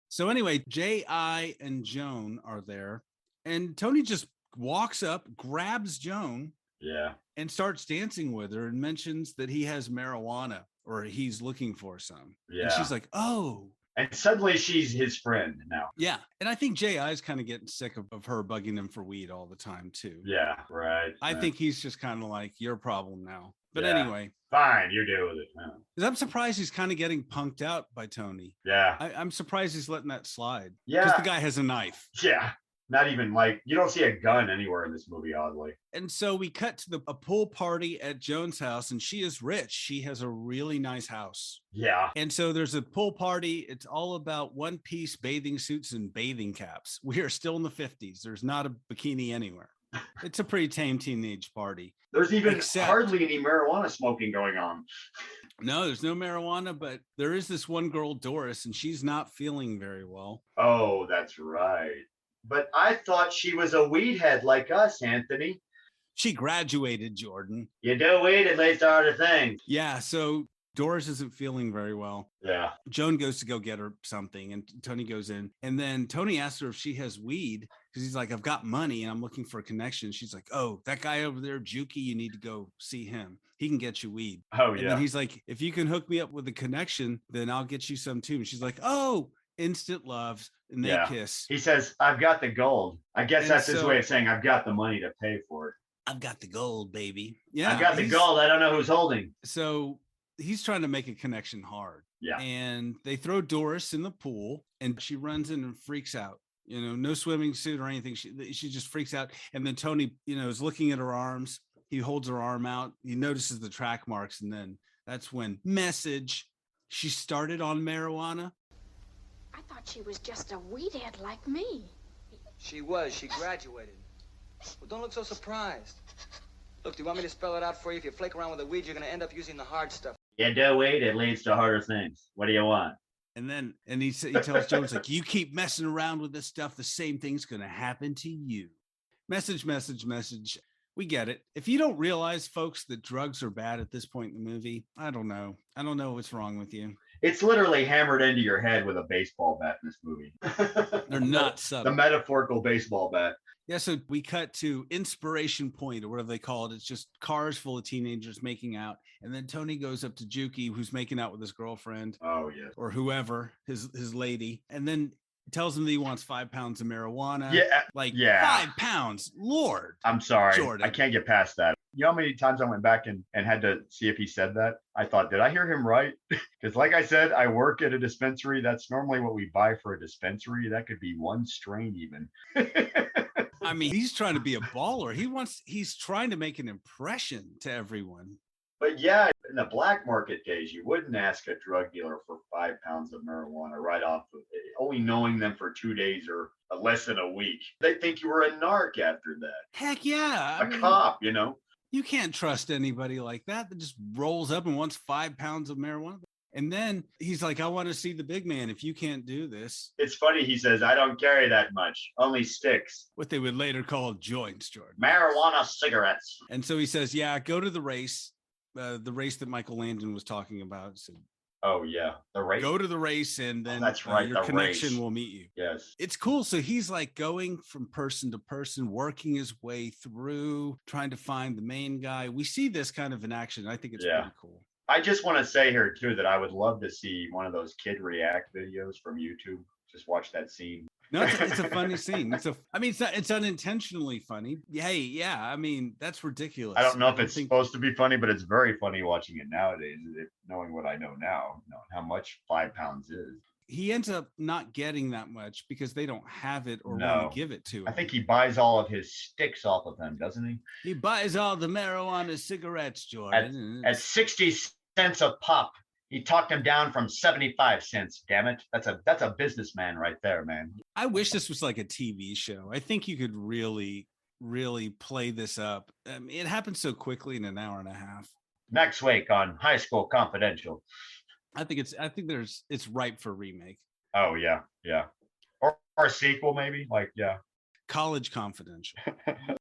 So anyway, J.I. and Joan are there, and Tony just walks up, grabs Joan, and starts dancing with her, and mentions that he has marijuana or he's looking for some. Yeah, and she's like, "Oh." And suddenly she's his friend now. Yeah, and I think J.I. is kind of getting sick of her bugging him for weed all the time too. Yeah, right. I think he's just kind of like, your problem now. But anyway. Fine, you deal with it. I'm surprised he's kind of getting punked out by Tony. Yeah. I'm surprised he's letting that slide. Yeah. Because the guy has a knife. Yeah. Not even like, you don't see a gun anywhere in this movie, oddly. And so we cut to a pool party at Joan's house, and she is rich. She has a really nice house. Yeah. And so there's a pool party. It's all about one-piece bathing suits and bathing caps. We are still in the 50s. There's not a bikini anywhere. It's a pretty tame teenage party. There's even hardly any marijuana smoking going on. No, there's no marijuana, but there is this one girl, Doris, and she's not feeling very well. Oh, that's right. But I thought she was a weed head like us, Anthony. She graduated, Jordan. You do weed, it leads to harder things. Yeah, so Doris isn't feeling very well. Yeah. Joan goes to go get her something, and Tony goes in. And then Tony asks her if she has weed, because he's like, I've got money and I'm looking for a connection. She's like, oh, that guy over there, Juki, you need to go see him. He can get you weed. Oh, And yeah. then he's like, if you can hook me up with a connection, then I'll get you some too. And she's like, oh, instant loves. And they kiss. He says, I've got the gold. I guess And that's his so- way of saying, I've got the money to pay for it. I've got the gold, baby. Yeah. I've got the gold. I don't know who's holding. So he's trying to make a connection hard. Yeah. And they throw Doris in the pool and she runs in and freaks out. You know, no swimming suit or anything. She just freaks out. And then Tony, you know, is looking at her arms. He holds her arm out. He notices the track marks. And then that's when message, she started on marijuana. I thought she was just a weed head like me. She was. She graduated. Well, don't look so surprised. Look, do you want me to spell it out for you? If you flake around with the weed, you're going to end up using the hard stuff. You do weed, it leads to harder things. What do you want? And then, he tells Jones, like, you keep messing around with this stuff, the same thing's going to happen to you. Message. We get it. If you don't realize, folks, that drugs are bad at this point in the movie, I don't know. I don't know what's wrong with you. It's literally hammered into your head with a baseball bat in this movie. They're not subtle. The metaphorical baseball bat. Yeah, so we cut to Inspiration Point, or whatever they call it. It's just cars full of teenagers making out. And then Tony goes up to Juki, who's making out with his girlfriend. Oh, yeah. Or whoever, his lady. And then tells him that he wants 5 pounds of marijuana. Yeah. Like, yeah. 5 pounds. Lord. I'm sorry. Jordan. I can't get past that. You know how many times I went back and had to see if he said that? I thought, did I hear him right? Because like I said, I work at a dispensary. That's normally what we buy for a dispensary. That could be one strain even. I mean, he's trying to be a baller. He's trying to make an impression to everyone. But yeah, in the black market days, you wouldn't ask a drug dealer for 5 pounds of marijuana right off of it, only knowing them for 2 days or less than a week. They think you were a narc after that. Heck yeah. A cop, you know? You can't trust anybody like that just rolls up and wants 5 pounds of marijuana. And then he's like, I want to see the big man if you can't do this. It's funny. He says, I don't carry that much, only sticks. What they would later call joints, Jordan. Marijuana cigarettes. And so he says, yeah, go to the race that Michael Landon was talking about. So, oh, yeah. The race. Go to the race and then that's right, your the connection race. will meet you. Yes. It's cool. So he's like going from person to person, working his way through, trying to find the main guy. We see this kind of in action. I think it's pretty cool. I just want to say here, too, that I would love to see one of those kid react videos from YouTube. Just watch that scene. No, it's a funny scene. It's unintentionally funny. Hey, yeah. I mean, that's ridiculous. I don't know if it's supposed to be funny, but it's very funny watching it nowadays, knowing what I know now, knowing how much 5 pounds is. He ends up not getting that much because they don't have it or want to give it to him. I think he buys all of his sticks off of them, doesn't he? He buys all the marijuana cigarettes, Jordan. At 60 cents a pop. He talked him down from 75 cents. Damn it. That's a businessman right there, man. I wish this was like a TV show. I think you could really, really play this up. It happens so quickly in an hour and a half. Next week on High School Confidential. I think it's ripe for remake. Oh yeah. Or a sequel maybe. College Confidential.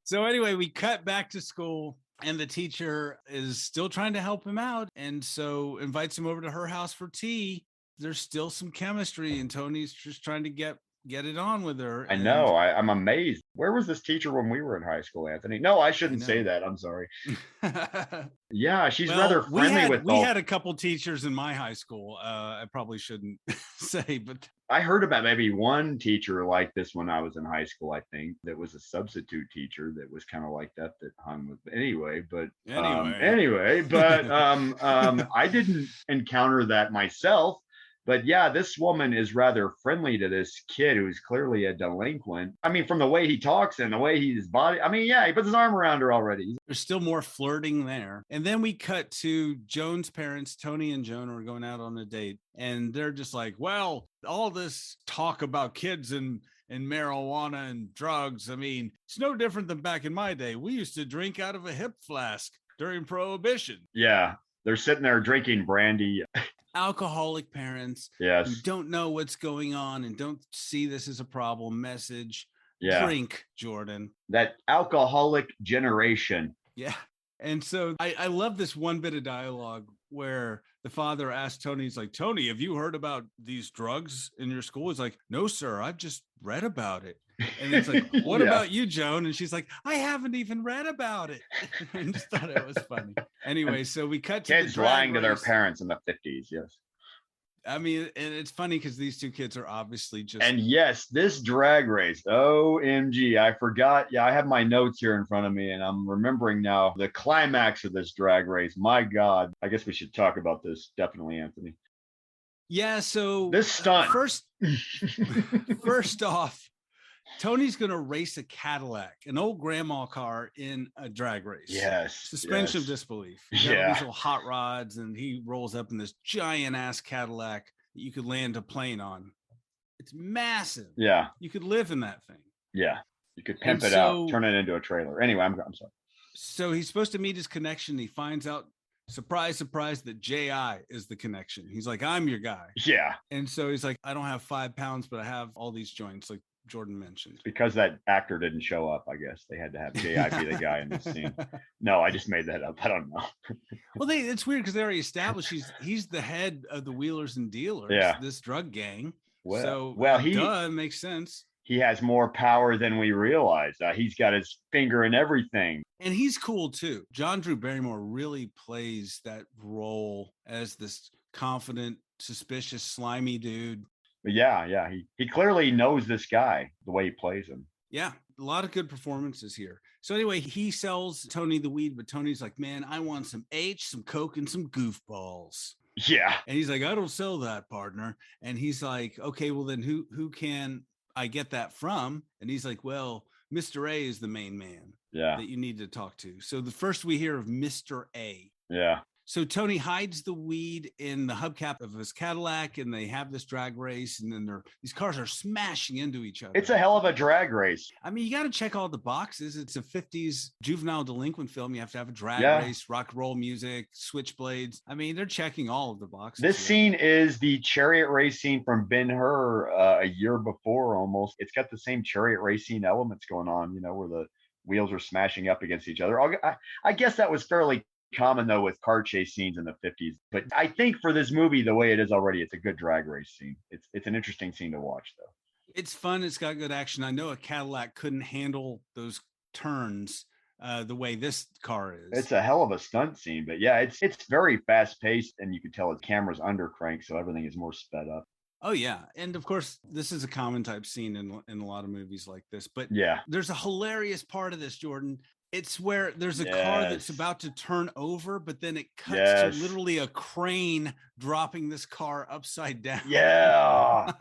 So anyway, we cut back to school. And the teacher is still trying to help him out. And so invites him over to her house for tea. There's still some chemistry and Tony's just trying to get it on with her. I know. I'm amazed. Where was this teacher when we were in high school, Anthony? No, I shouldn't say that. I'm sorry. Yeah, she's rather friendly we had a couple teachers in my high school. I probably shouldn't say, but I heard about maybe one teacher like this when I was in high school, I think, that was a substitute teacher that was kind of like that hung with anyway, but I didn't encounter that myself. But yeah, this woman is rather friendly to this kid who's clearly a delinquent. I mean, from the way he talks and the way his body, I mean, yeah, he puts his arm around her already. There's still more flirting there. And then we cut to Joan's parents. Tony and Joan are going out on a date. And they're just like, well, all this talk about kids and marijuana and drugs. I mean, it's no different than back in my day. We used to drink out of a hip flask during Prohibition. Yeah, they're sitting there drinking brandy. Alcoholic parents who don't know what's going on and don't see this as a problem. Message. drink, Jordan. That alcoholic generation. Yeah. And so I love this one bit of dialogue where the father asked Tony, he's like, Tony, have you heard about these drugs in your school? He's like, no, sir, I've just read about it. And it's like, what about you, Joan? And she's like, I haven't even read about it. I just thought it was funny. Anyway, so we cut to kids lying to their parents in the 50s. Yes. I mean, and it's funny because these two kids are obviously just. And yes, this drag race. OMG. I forgot. Yeah, I have my notes here in front of me and I'm remembering now the climax of this drag race. My God. I guess we should talk about this. Definitely, Anthony. Yeah. So this stunt. First off, Tony's going to race a Cadillac, an old grandma car in a drag race. Yes. Suspension of disbelief. These little hot rods, and he rolls up in this giant ass Cadillac that you could land a plane on. It's massive. Yeah. You could live in that thing. Yeah. You could pimp it out, turn it into a trailer. Anyway, I'm sorry. So he's supposed to meet his connection. He finds out, surprise, surprise, that J.I. is the connection. He's like, I'm your guy. Yeah. And so he's like, I don't have 5 pounds, but I have all these joints. Like Jordan mentioned. Because that actor didn't show up, I guess they had to have J.I. be the guy in the scene. No, I just made that up. I don't know. Well, it's weird because they already established he's the head of the wheelers and dealers, this drug gang. It makes sense. He has more power than we realize. He's got his finger in everything. And he's cool too. John Drew Barrymore really plays that role as this confident, suspicious, slimy dude. But yeah, he clearly knows this guy, the way he plays him. Yeah, a lot of good performances here. So anyway, he sells Tony the weed, but Tony's like, man, I want some H, some Coke, and some goofballs. Yeah. And he's like, I don't sell that, partner. And he's like, okay, well then who can I get that from? And he's like, well, Mr. A is the main man that you need to talk to. So the first we hear of Mr. A. Yeah. So Tony hides the weed in the hubcap of his Cadillac, and they have this drag race, and then these cars are smashing into each other. It's a hell of a drag race. I mean, you got to check all the boxes. It's a 50s juvenile delinquent film. You have to have a drag race, rock and roll music, switchblades. I mean, they're checking all of the boxes. This scene is the chariot race scene from Ben-Hur a year before almost. It's got the same chariot racing elements going on, where the wheels are smashing up against each other. I guess that was fairly common though with car chase scenes in the 50s, but I think for this movie the way it is already, it's a good drag race scene. It's an interesting scene to watch though. It's fun, it's got good action. I know a Cadillac couldn't handle those turns the way this car is. It's a hell of a stunt scene, but yeah, it's very fast paced, and you can tell the camera's under crank, so everything is more sped up. Oh yeah, and of course this is a common type scene in a lot of movies like this, but there's a hilarious part of this, Jordan. It's where there's a car that's about to turn over, but then it cuts to literally a crane dropping this car upside down. Yeah.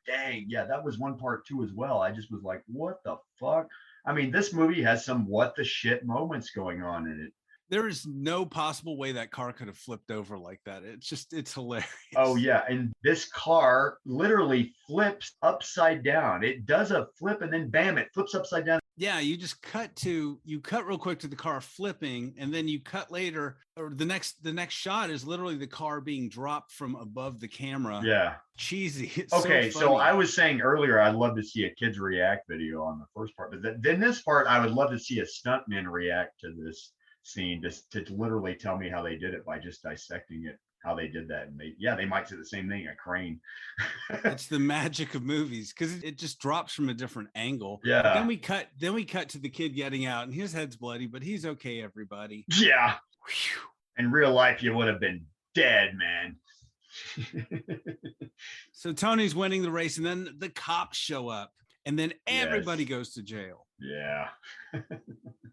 Dang. Yeah, that was one part too as well. I just was like, what the fuck? I mean, this movie has some what the shit moments going on in it. There is no possible way that car could have flipped over like that. It's hilarious. Oh yeah, and this car literally flips upside down. It does a flip and then bam, it flips upside down. Yeah, you cut real quick to the car flipping, and then you cut later, or the next shot is literally the car being dropped from above the camera. Yeah. Cheesy. It's okay, so I was saying earlier I'd love to see a kids react video on the first part, but then this part I would love to see a stuntman react to this scene, just to literally tell me how they did it by just dissecting it, how they did that. And they might say the same thing, a crane. It's the magic of movies, because it just drops from a different angle. Yeah. Then we cut to the kid getting out, and his head's bloody, but he's okay, everybody. Yeah. Whew. In real life, you would have been dead, man. So Tony's winning the race, and then the cops show up, and then everybody goes to jail. Yeah.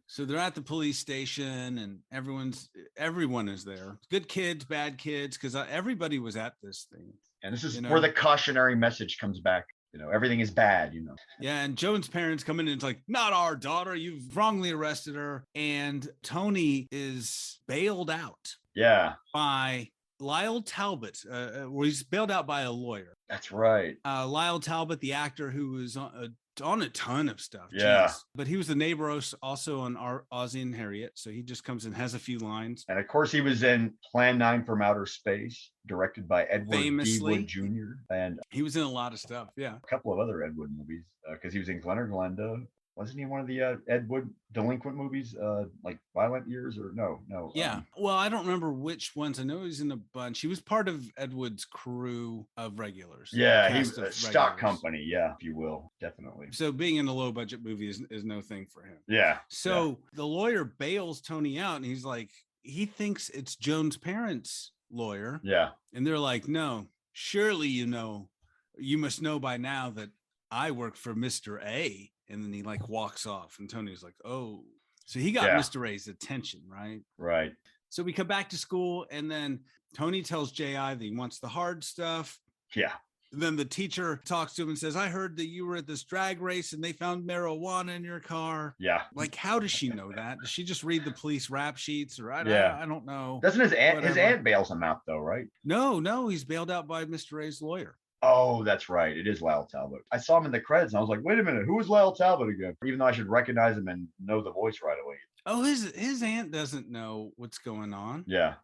So they're at the police station, and everyone is there. Good kids, bad kids, because everybody was at this thing. And this is where the cautionary message comes back. Everything is bad, Yeah, and Joan's parents come in and it's like, not our daughter. You've wrongly arrested her. And Tony is bailed out. Yeah. By Lyle Talbot, where he's bailed out by a lawyer. That's right. Lyle Talbot, the actor who was on a ton of stuff. Yeah. Jeez. But he was the neighbor also on Ozzie and Harriet. So he just comes and has a few lines. And of course, he was in Plan 9 from Outer Space, directed by Edward D. Famously. Wood Jr. And He was in a lot of stuff. Yeah. a couple of other Ed Wood movies, because he was in Glen or Glenda. Wasn't he in one of the Ed Wood delinquent movies, like Violent Years or no? Yeah. Well, I don't remember which ones. I know he's in a bunch. He was part of Ed Wood's crew of regulars. Yeah, he cast was a of stock regulars. company, yeah, if you will, definitely. So being in a low budget movie is no thing for him. Yeah. So the lawyer bails Tony out and he's like, he thinks it's Joan's parents' lawyer. Yeah. And they're like, no, surely you must know by now that I work for Mr. A. And then he like walks off and Tony's like, oh, so he got Yeah. Mr. A's attention, right? Right. So we come back to school and then Tony tells J.I. that he wants the hard stuff. Yeah. Then the teacher talks to him and says, I heard that you were at this drag race and they found marijuana in your car. Yeah. Like, how does she know that? Does she just read the police rap sheets or I don't know. Doesn't his Whatever. aunt bails him out though, right? No, he's bailed out by Mr. A's lawyer. Oh, that's right. It is Lyle Talbot. I saw him in the credits and I was like, wait a minute, who is Lyle Talbot again? Even though I should recognize him and know the voice right away. Oh, his aunt doesn't know what's going on. Yeah.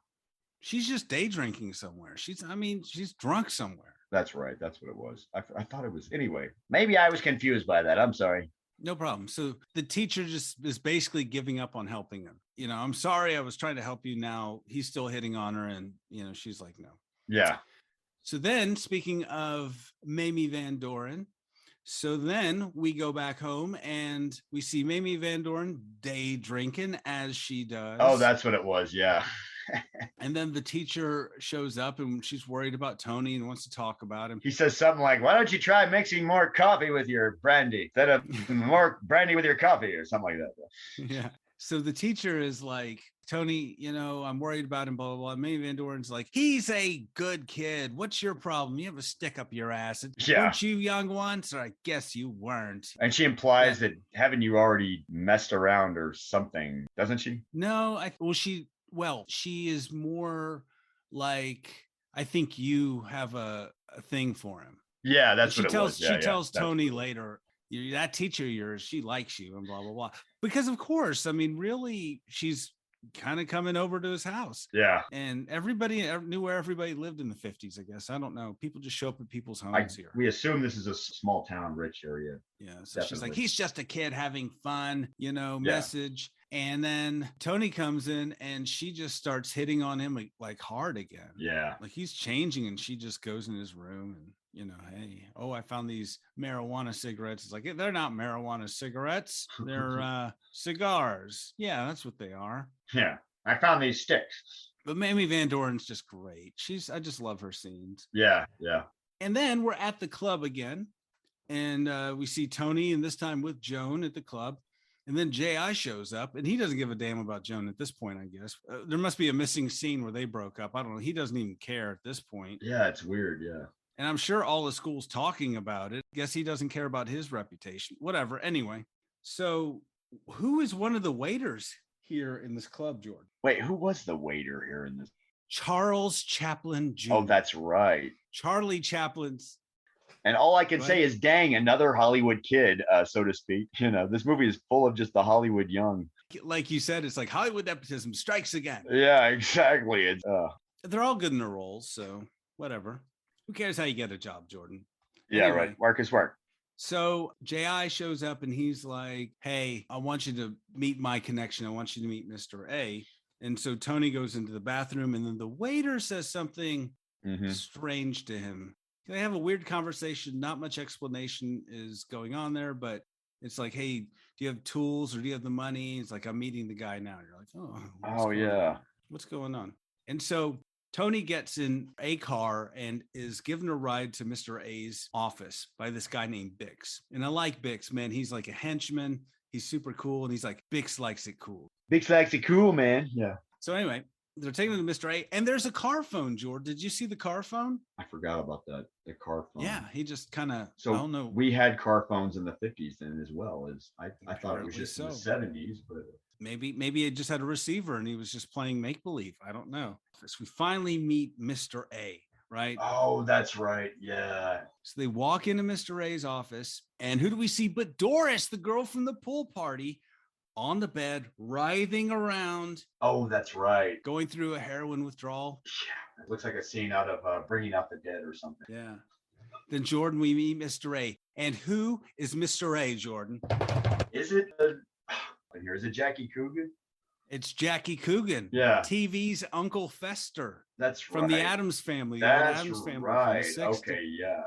She's just day drinking somewhere. She's drunk somewhere. That's right. That's what it was. I thought it was. Anyway, maybe I was confused by that. I'm sorry. No problem. So the teacher just is basically giving up on helping him. I'm sorry, I was trying to help you. Now he's still hitting on her. And, she's like, no. Yeah. So then, speaking of Mamie Van Doren, so then we go back home and we see Mamie Van Doren day drinking as she does. Oh, that's what it was. Yeah. And then the teacher shows up and she's worried about Tony and wants to talk about him. He says something like, why don't you try mixing more coffee with your brandy instead of more brandy with your coffee or something like that. Yeah. So the teacher is like, Tony, I'm worried about him, blah, blah, blah. Mamie Van Doren's like, he's a good kid. What's your problem? You have a stick up your ass. Yeah. Weren't you young once? Or I guess you weren't. And she implies that haven't you already messed around or something, doesn't she? No, she is more like, I think you have a thing for him. Yeah, that's what it was. She tells Tony later, that teacher of yours, she likes you and blah, blah, blah. Because of course, really, she's kind of coming over to his house. Yeah. And everybody knew where everybody lived in the 50s, I guess. I don't know. People just show up at people's homes here. We assume this is a small town, rich area. Yeah. So she's like, he's just a kid having fun, message. And then Tony comes in and she just starts hitting on him like hard again. Yeah. Like he's changing and she just goes in his room and, hey, I found these marijuana cigarettes. It's like, they're not marijuana cigarettes. They're cigars. Yeah, that's what they are. Yeah. I found these sticks. But Mamie Van Doren's just great. I just love her scenes. Yeah. Yeah. And then we're at the club again. And we see Tony, and this time with Joan at the club. And then J.I. shows up, and he doesn't give a damn about Joan at this point, I guess. There must be a missing scene where they broke up. I don't know. He doesn't even care at this point. Yeah, it's weird. Yeah. And I'm sure all the school's talking about it. Guess he doesn't care about his reputation. Whatever. Anyway, so who is one of the waiters here in this club, Jordan? Wait, who was the waiter here in this? Charles Chaplin Jr. Oh, that's right. Charlie Chaplin's. And all I can say is, dang, another Hollywood kid, so to speak. This movie is full of just the Hollywood young. Like you said, it's like Hollywood nepotism strikes again. Yeah, exactly. It's They're all good in their roles, so whatever. Who cares how you get a job, Jordan? Yeah, anyway, right. Work is work. So J.I. shows up and he's like, hey, I want you to meet my connection. I want you to meet Mr. A. And so Tony goes into the bathroom and then the waiter says something strange to him. They have a weird conversation. Not much explanation is going on there, but it's like, hey, do you have tools or do you have the money? It's like, I'm meeting the guy now. You're like, oh yeah. What's going on? And so Tony gets in a car and is given a ride to Mr. A's office by this guy named Bix. And I like Bix, man. He's like a henchman. He's super cool. And he's like, Bix likes it cool. Bix likes it cool, man. Yeah. So anyway, they're taking him to Mr. A, and there's a car phone, George. Did you see the car phone? I forgot about that. The car phone. Yeah, he just kind of, so I don't know. We had car phones in the 50s then as well. As I thought it was just in the 70s, but maybe it just had a receiver and he was just playing make-believe. I don't know. So we finally meet Mr. A, right? Oh, that's right. Yeah. So they walk into Mr. A's office, and who do we see but Doris, the girl from the pool party, on the bed, writhing around, Oh, that's right. going through a heroin withdrawal. Yeah, it looks like a scene out of Bringing Out the Dead or something. Yeah. Then Jordan, we meet Mr. A. And who is Mr. A, Jordan? Is it? Here is it Jackie Coogan? It's Jackie Coogan. Yeah. TV's Uncle Fester. That's from the Addams Family. That's Addams Family right. Okay, yeah.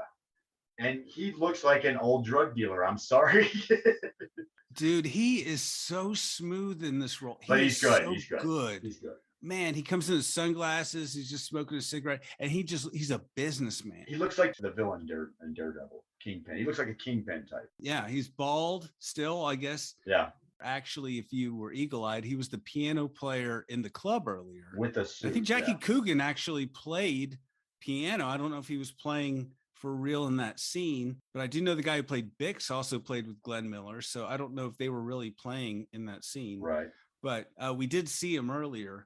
And he looks like an old drug dealer. I'm sorry. Dude, he is so smooth in this role. But he's good. So he's good. He's good. Man, he comes in with sunglasses. He's just smoking a cigarette, and he's a businessman. He looks like the villain in Daredevil, Kingpin. He looks like a Kingpin type. Yeah, he's bald still, I guess. Yeah. Actually, if you were eagle-eyed, he was the piano player in the club earlier. With a suit. I think Jackie Coogan actually played piano. I don't know if he was playing for real in that scene, but I do know the guy who played Bix also played with Glenn Miller. So I don't know if they were really playing in that scene. Right. But we did see him earlier.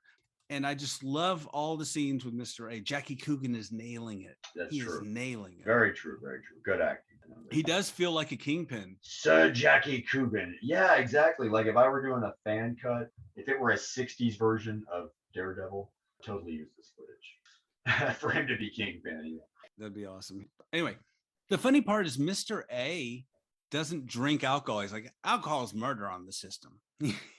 And I just love all the scenes with Mr. A. Jackie Coogan is nailing it. That's he true. is nailing it. Very true. Very true. Good acting. He does feel like a kingpin. Sir Jackie Coogan. Yeah, exactly. Like if I were doing a fan cut, if it were a 60s version of Daredevil, I'd totally use this footage for him to be Kingpin. Yeah. That'd be awesome. Anyway, the funny part is Mr. A doesn't drink alcohol. He's like, alcohol is murder on the system.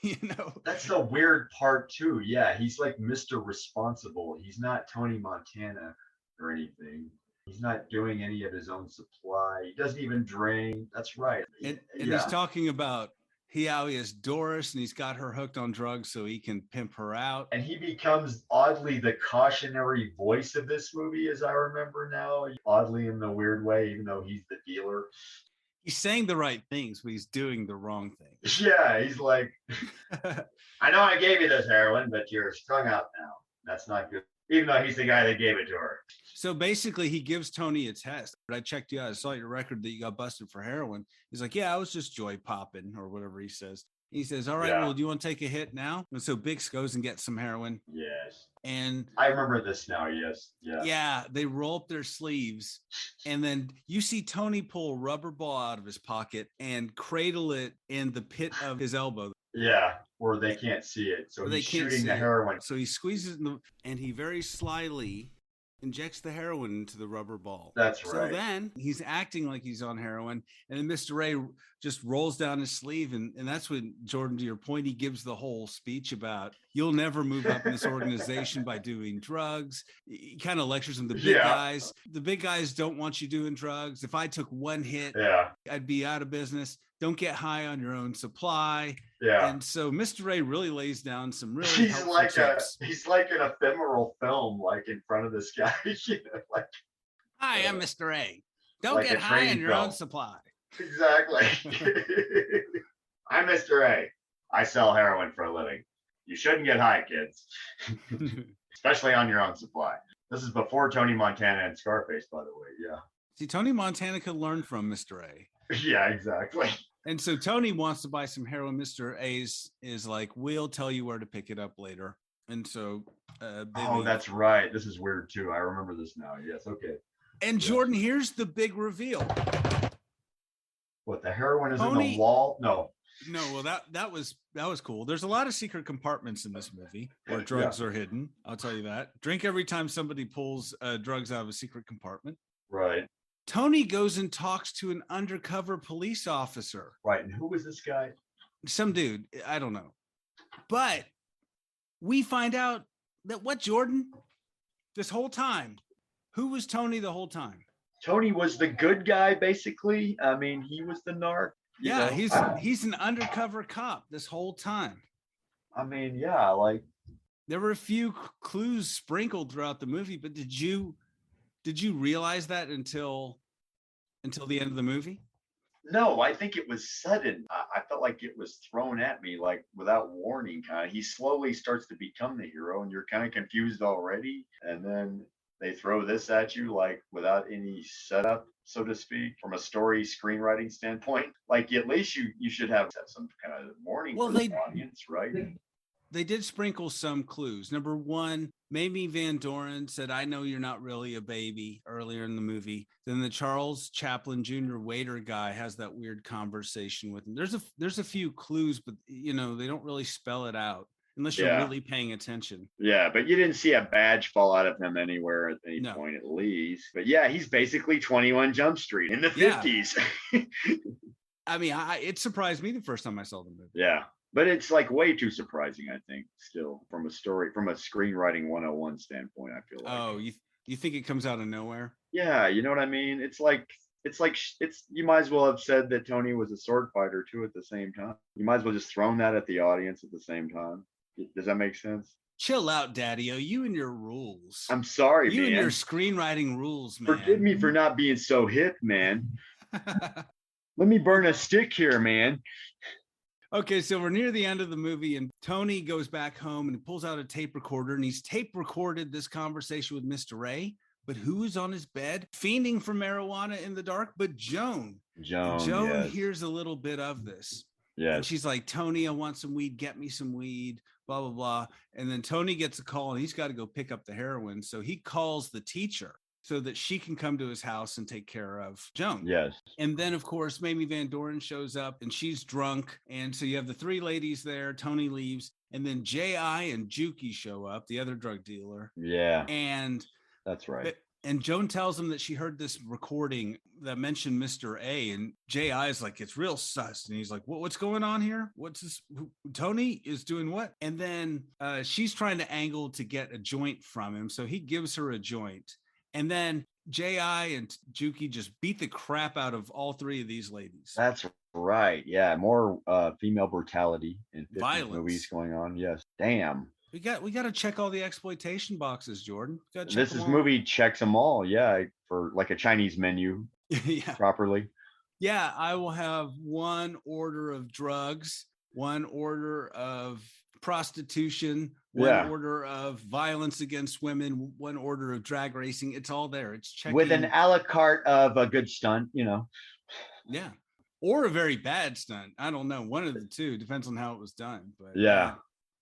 You know, that's the weird part too. Yeah, he's like Mr. Responsible. He's not Tony Montana or anything. He's not doing any of his own supply. He doesn't even drink. That's right. And he's talking about how he has Doris and he's got her hooked on drugs so he can pimp her out. And he becomes oddly the cautionary voice of this movie, as I remember now. Oddly in the weird way, even though he's the dealer. He's saying the right things, but he's doing the wrong things. Yeah, he's like, I know I gave you this heroin, but you're strung out now. That's not good. Even though he's the guy that gave it to her. So basically, he gives Tony a test. I checked you out. I saw your record that you got busted for heroin. He's like, yeah, I was just joy popping or whatever he says. He says, all right, well, do you want to take a hit now? And so Bix goes and gets some heroin. Yes. And I remember this now. Yes. Yeah. Yeah. They roll up their sleeves. And then you see Tony pull a rubber ball out of his pocket and cradle it in the pit of his elbow. Yeah. Where they can't see it. So he's shooting the heroin. So he squeezes it and he very slyly injects the heroin into the rubber ball. That's right. So then he's acting like he's on heroin, and then Mr. A just rolls down his sleeve, and that's when, Jordan, to your point, he gives the whole speech about you'll never move up in this organization by doing drugs. He kind of lectures him, the big guys. The big guys don't want you doing drugs. If I took one hit, I'd be out of business. Don't get high on your own supply. Yeah. And so Mr. A really lays down some really he's like an ephemeral film, like in front of this guy. You know, like, hi, I'm Mr. A. Don't get high on your own supply. Exactly. I'm Mr. A. I sell heroin for a living. You shouldn't get high, kids. Especially on your own supply. This is before Tony Montana and Scarface, by the way. Yeah. See, Tony Montana could learn from Mr. A. Yeah, exactly. And so Tony wants to buy some heroin. Mr. A is like, we'll tell you where to pick it up later. And so that's right. This is weird too. I remember this now. Yes, okay. And Jordan, here's the big reveal. What, the heroin is in the wall? No. Well, that was cool. There's a lot of secret compartments in this movie where drugs are hidden. I'll tell you that. Drink every time somebody pulls drugs out of a secret compartment. Right. Tony goes and talks to an undercover police officer. Right. And who was this guy? Some dude. I don't know. But we find out that Jordan? This whole time, who was Tony the whole time? Tony was the good guy, basically. I mean, he was the narc. Yeah, he's an undercover cop this whole time. I mean, yeah, like there were a few clues sprinkled throughout the movie, but did you realize that until the end of the movie? No, I think it was sudden. I felt like it was thrown at me, like without warning, kind of. He slowly starts to become the hero, and you're kind of confused already. And then they throw this at you, like without any setup, so to speak, from a story screenwriting standpoint. Like at least you should have some kind of warning for the audience, right? They did sprinkle some clues. Number one, Mamie Van Doren said, "I know you're not really a baby," earlier in the movie. Then the Charles Chaplin Jr. waiter guy has that weird conversation with him. There's a few clues, but they don't really spell it out unless you're Yeah. really paying attention. Yeah, but you didn't see a badge fall out of him anywhere at any No. point, at least. But yeah, he's basically 21 Jump Street in the Yeah. 50s. I mean, it surprised me the first time I saw the movie. Yeah. But it's like way too surprising, I think, still from a screenwriting 101 standpoint, I feel like. Oh, you think it comes out of nowhere? Yeah, you know what I mean? It's you might as well have said that Tony was a sword fighter too at the same time. You might as well just thrown that at the audience at the same time. Does that make sense? Chill out, Daddy-O. You and your rules. I'm sorry, you man. and your screenwriting rules, man. Forgive me for not being so hip, man. Let me burn a stick here, man. Okay, so we're near the end of the movie, and Tony goes back home and pulls out a tape recorder, and he's tape recorded this conversation with Mr. A. But who is on his bed, fiending for marijuana in the dark? But Joan. Joan yes. Hears a little bit of this. Yeah. And she's like, "Tony, I want some weed. Get me some weed, blah, blah, blah." And then Tony gets a call, and he's got to go pick up the heroin. So he calls the teacher so that she can come to his house and take care of Joan. Yes. And then, of course, Mamie Van Doren shows up, and she's drunk. And so you have the three ladies there. Tony leaves. And then J.I. and Juki show up, the other drug dealer. Yeah. And that's right. And Joan tells him that she heard this recording that mentioned Mr. A, and J.I. is like, "It's real sus." And he's like, "What's going on here? What's this? Tony is doing what?" And then she's trying to angle to get a joint from him. So he gives her a joint. And then J.I. and Juki just beat the crap out of all three of these ladies. That's right. Yeah. More female brutality in violence movies going on. Yes. Damn. We got to check all the exploitation boxes, Jordan. This movie checks them all. Yeah, for like a Chinese menu. Yeah. Properly. Yeah, I will have one order of drugs, one order of prostitution, one order of violence against women, one order of drag racing. It's all there. It's checking with an a la carte of a good stunt, Yeah, or a very bad stunt. I don't know. One of the two depends on how it was done. But yeah.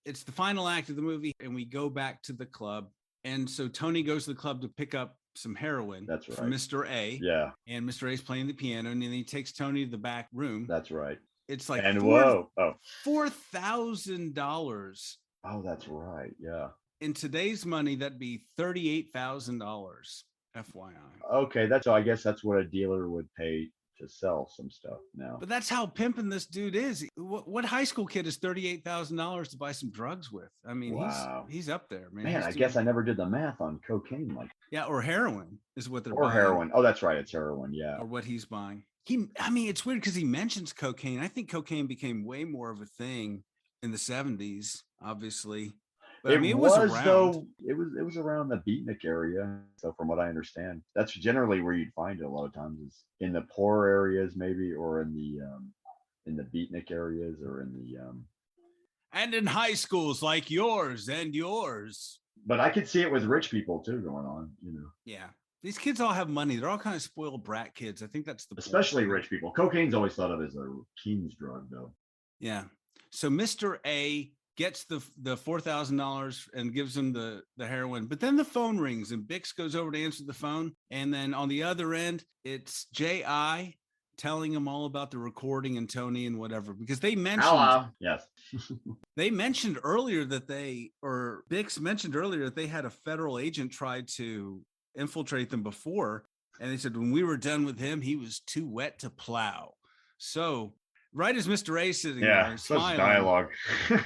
It's the final act of the movie, and we go back to the club. And so Tony goes to the club to pick up some heroin. That's right. From Mr. A. Yeah. And Mr. A's playing the piano, and then he takes Tony to the back room. That's right. It's like $4,000. Oh, that's right. Yeah. In today's money, that'd be $38,000. FYI. Okay, I guess that's what a dealer would pay to sell some stuff now. But that's how pimping this dude is. What high school kid is $38,000 to buy some drugs with? I mean, wow. he's up there, man. Man, I guess I never did the math on cocaine. Yeah, or heroin is what they're buying. Or heroin. Oh, that's right. It's heroin. Yeah. Or what he's buying. It's weird because he mentions cocaine. I think cocaine became way more of a thing in the 70s, obviously. But it was around. Though it was around the beatnik area. So from what I understand, that's generally where you'd find it a lot of times, is in the poor areas maybe, or in the beatnik areas, or in the and in high schools like yours and yours. But I could see it with rich people too going on, Yeah. These kids all have money. They're all kind of spoiled brat kids. I think that's the especially point. Rich people. Cocaine's always thought of as a king's drug though. Yeah. So Mr. A gets the $4,000 and gives him the heroin, but then the phone rings and Bix goes over to answer the phone, and then on the other end it's J.I. telling him all about the recording and Tony and whatever, because they mentioned yes they mentioned earlier that Bix mentioned earlier that they had a federal agent try to infiltrate them before, and they said when we were done with him, he was too wet to plow. So right as Mr. A sitting there smiling, dialogue.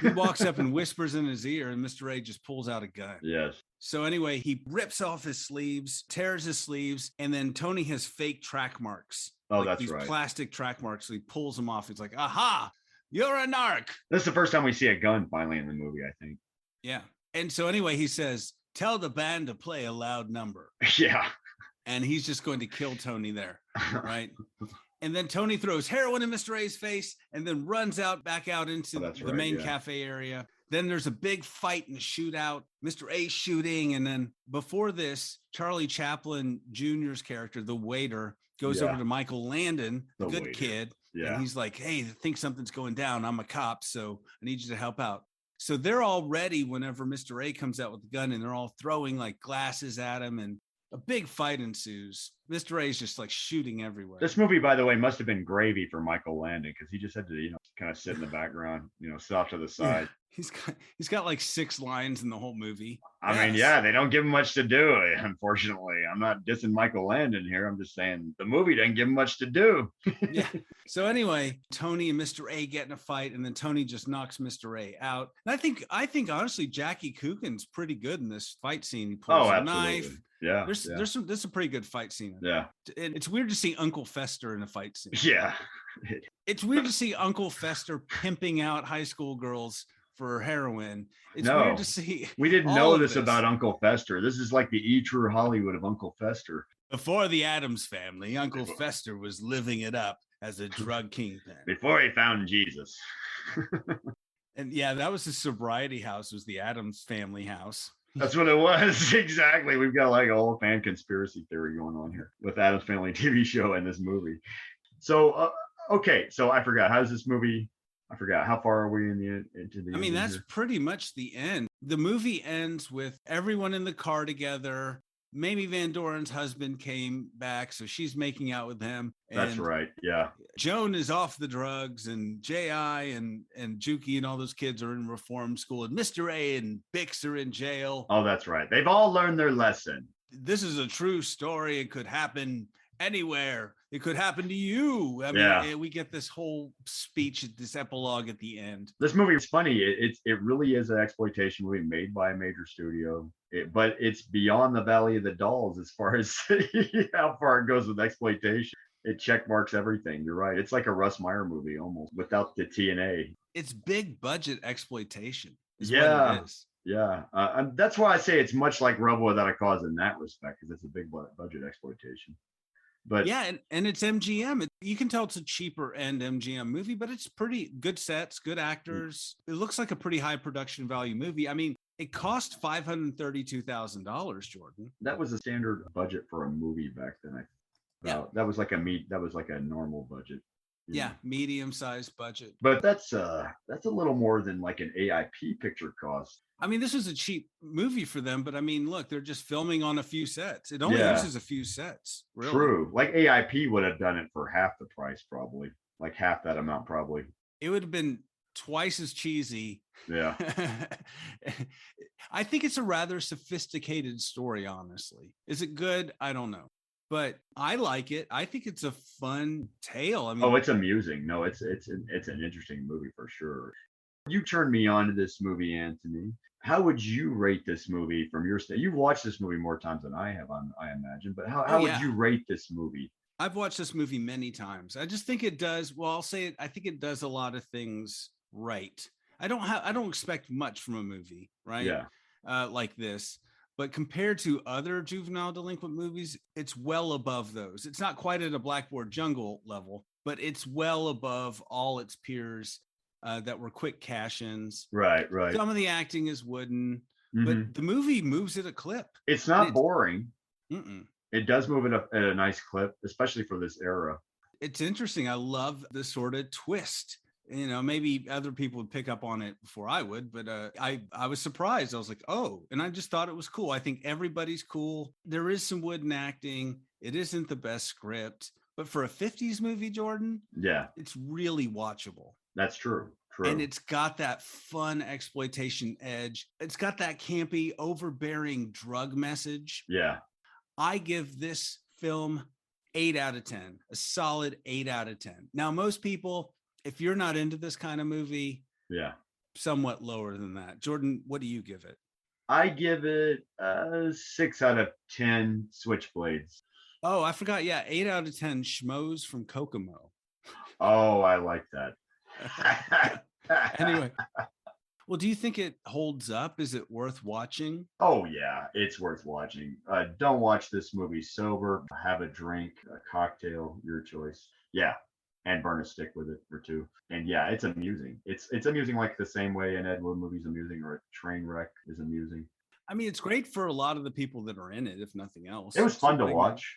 He walks up and whispers in his ear, and Mr. A just pulls out a gun. Yes. So anyway, he rips off his sleeves, tears his sleeves, and then Tony has fake track marks. Oh, that's these right. Plastic track marks. So he pulls them off. He's like, "Aha, you're a narc." This is the first time we see a gun finally in the movie, I think. Yeah. And so anyway, he says, "Tell the band to play a loud number." Yeah. And he's just going to kill Tony there, right? And then Tony throws heroin in Mr. A's face and then runs back out into the main cafe area. Then there's a big fight and shootout. Mr. A shooting. And then before this, Charlie Chaplin Jr.'s character, the waiter, goes over to Michael Landon, the good kid. Yeah. And he's like, "Hey, I think something's going down. I'm a cop, so I need you to help out." So they're all ready whenever Mr. A comes out with the gun, and they're all throwing like glasses at him, and a big fight ensues. Mr. A is just like shooting everywhere. This movie, by the way, must have been gravy for Michael Landon because he just had to, kind of sit in the background, sit off to the side. Yeah, he's got like 6 lines in the whole movie. I mean, yeah, they don't give him much to do, unfortunately. I'm not dissing Michael Landon here. I'm just saying the movie doesn't give him much to do. Yeah. So anyway, Tony and Mr. A get in a fight, and then Tony just knocks Mr. A out. And I think honestly, Jackie Coogan's pretty good in this fight scene. He pulls a knife. Yeah. There's a pretty good fight scene. Yeah. And it's weird to see Uncle Fester in a fight scene. Yeah. It's weird to see Uncle Fester pimping out high school girls for heroin. It's No, weird to see. We didn't know this about Uncle Fester. This is like the E True Hollywood of Uncle Fester. Before the Addams Family, Uncle Fester was living it up as a drug kingpin. Before he found Jesus. And yeah, that was his sobriety house, was the Addams Family house. That's what it was. Exactly. We've got like a whole fan conspiracy theory going on here with Addams Family TV show and this movie. So, okay. So I forgot. How does this movie? I forgot. How far are we into the? I mean, that's pretty much the end. The movie ends with everyone in the car together. Mamie Van Doren's husband came back, so she's making out with him. That's right. Yeah. Joan is off the drugs, and J.I. and Juki and all those kids are in reform school, and Mr. A and Bix are in jail. Oh, that's right. They've all learned their lesson. This is a true story. It could happen anywhere. It could happen to you. I mean, we get this whole speech, this epilogue at the end. This movie is funny. It really is an exploitation movie made by a major studio, but it's beyond the Valley of the Dolls as far as how far it goes with exploitation. It check marks everything. You're right. It's like a Russ Meyer movie almost without the TNA. It's big budget exploitation. Yeah. What it is. Yeah. And that's why I say it's much like Rebel Without a Cause in that respect, because it's a big budget exploitation. But yeah, and it's MGM. You can tell it's a cheaper end MGM movie, but it's pretty good sets, good actors. It looks like a pretty high production value movie. I mean, it cost $532,000, Jordan. That was a standard budget for a movie back then. That was like a normal budget. Yeah, medium-sized budget. But that's a little more than like an AIP picture cost. I mean, this was a cheap movie for them, but I mean, look, they're just filming on a few sets. It only uses a few sets. Really. True. Like AIP would have done it for half the price, probably. Like half that amount, probably. It would have been twice as cheesy. Yeah. I think it's a rather sophisticated story, honestly. Is it good? I don't know. But I like it. I think it's a fun tale. I mean, it's amusing. No, it's an interesting movie for sure. You turned me on to this movie, Anthony. How would you rate this movie from your state? You've watched this movie more times than I have, I imagine. But how would you rate this movie? I've watched this movie many times. I just think it does. Well, I'll say it. I think it does a lot of things right. I don't expect much from a movie, right? Yeah. Like this. But compared to other juvenile delinquent movies, it's well above those. It's not quite at a Blackboard Jungle level, but it's well above all its peers that were quick cash-ins. Right. Some of the acting is wooden, but the movie moves at a clip. It's not boring. Mm-mm. It does move at a nice clip, especially for this era. It's interesting. I love the sort of twist. You know, maybe other people would pick up on it before I would, but I was surprised. I was like, oh, and I just thought it was cool. I think everybody's cool. There is some wooden acting. It isn't the best script, but for a 50s movie, Jordan, it's really watchable. That's true. And it's got that fun exploitation edge. It's got that campy, overbearing drug message. Yeah. I give this film 8 out of 10, a solid 8 out of 10. Now, most people, if you're not into this kind of movie, somewhat lower than that. Jordan, what do you give it? I give it 6 out of 10 switchblades. Oh, I forgot. Yeah, 8 out of 10 schmoes from Kokomo. Oh, I like that. Anyway, well, do you think it holds up? Is it worth watching? Oh, yeah, it's worth watching. Don't watch this movie sober. Have a drink, a cocktail, your choice. Yeah. And burn a stick with it or two. And yeah, it's amusing. It's amusing like the same way an Ed Wood movie's amusing or a train wreck is amusing. I mean, it's great for a lot of the people that are in it, if nothing else. It was fun to watch.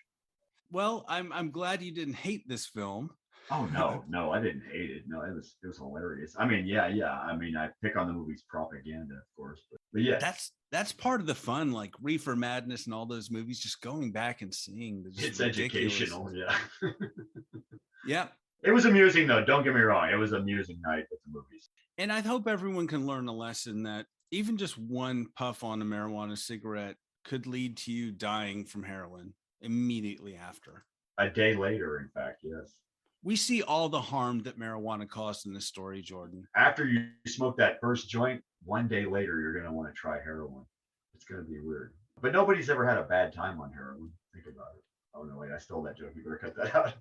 Well, I'm glad you didn't hate this film. Oh no, I didn't hate it. No, it was hilarious. I mean, yeah. I mean, I pick on the movie's propaganda, of course, but yeah, That's part of the fun, like Reefer Madness and all those movies. Just going back and seeing it's educational. Yeah, yeah. It was amusing though. Don't get me wrong. It was an amusing night at the movies. And I hope everyone can learn a lesson that even just one puff on a marijuana cigarette could lead to you dying from heroin immediately after. A day later, in fact, yes. We see all the harm that marijuana caused in this story, Jordan. After you smoke that first joint, one day later, you're going to want to try heroin. It's going to be weird. But nobody's ever had a bad time on heroin. Think about it. Oh, no, wait, I stole that joke. You better cut that out.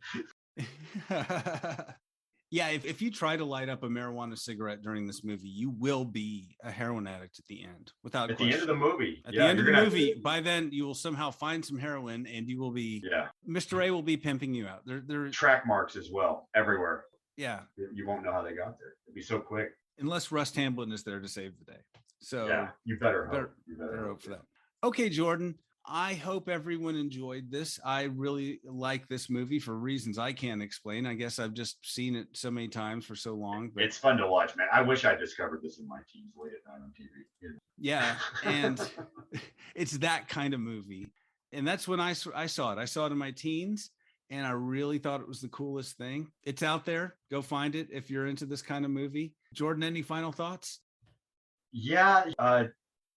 Yeah, if you try to light up a marijuana cigarette during this movie, you will be a heroin addict at the end, without at question. the end of the movie. At the end of the movie, by then you will somehow find some heroin, and you will be. Yeah. Mr. A will be pimping you out. There track marks as well everywhere. Yeah. You won't know how they got there. It'd be so quick. Unless Russ Tamblyn is there to save the day. So yeah, you better hope. You better hope for that. Okay, Jordan. I hope everyone enjoyed this. I really like this movie for reasons I can't explain. I guess I've just seen it so many times for so long. But it's fun to watch, man. I wish I discovered this in my teens late at night on TV. Yeah, and it's that kind of movie. And that's when I saw it. I saw it in my teens, and I really thought it was the coolest thing. It's out there. Go find it if you're into this kind of movie. Jordan, any final thoughts? Yeah,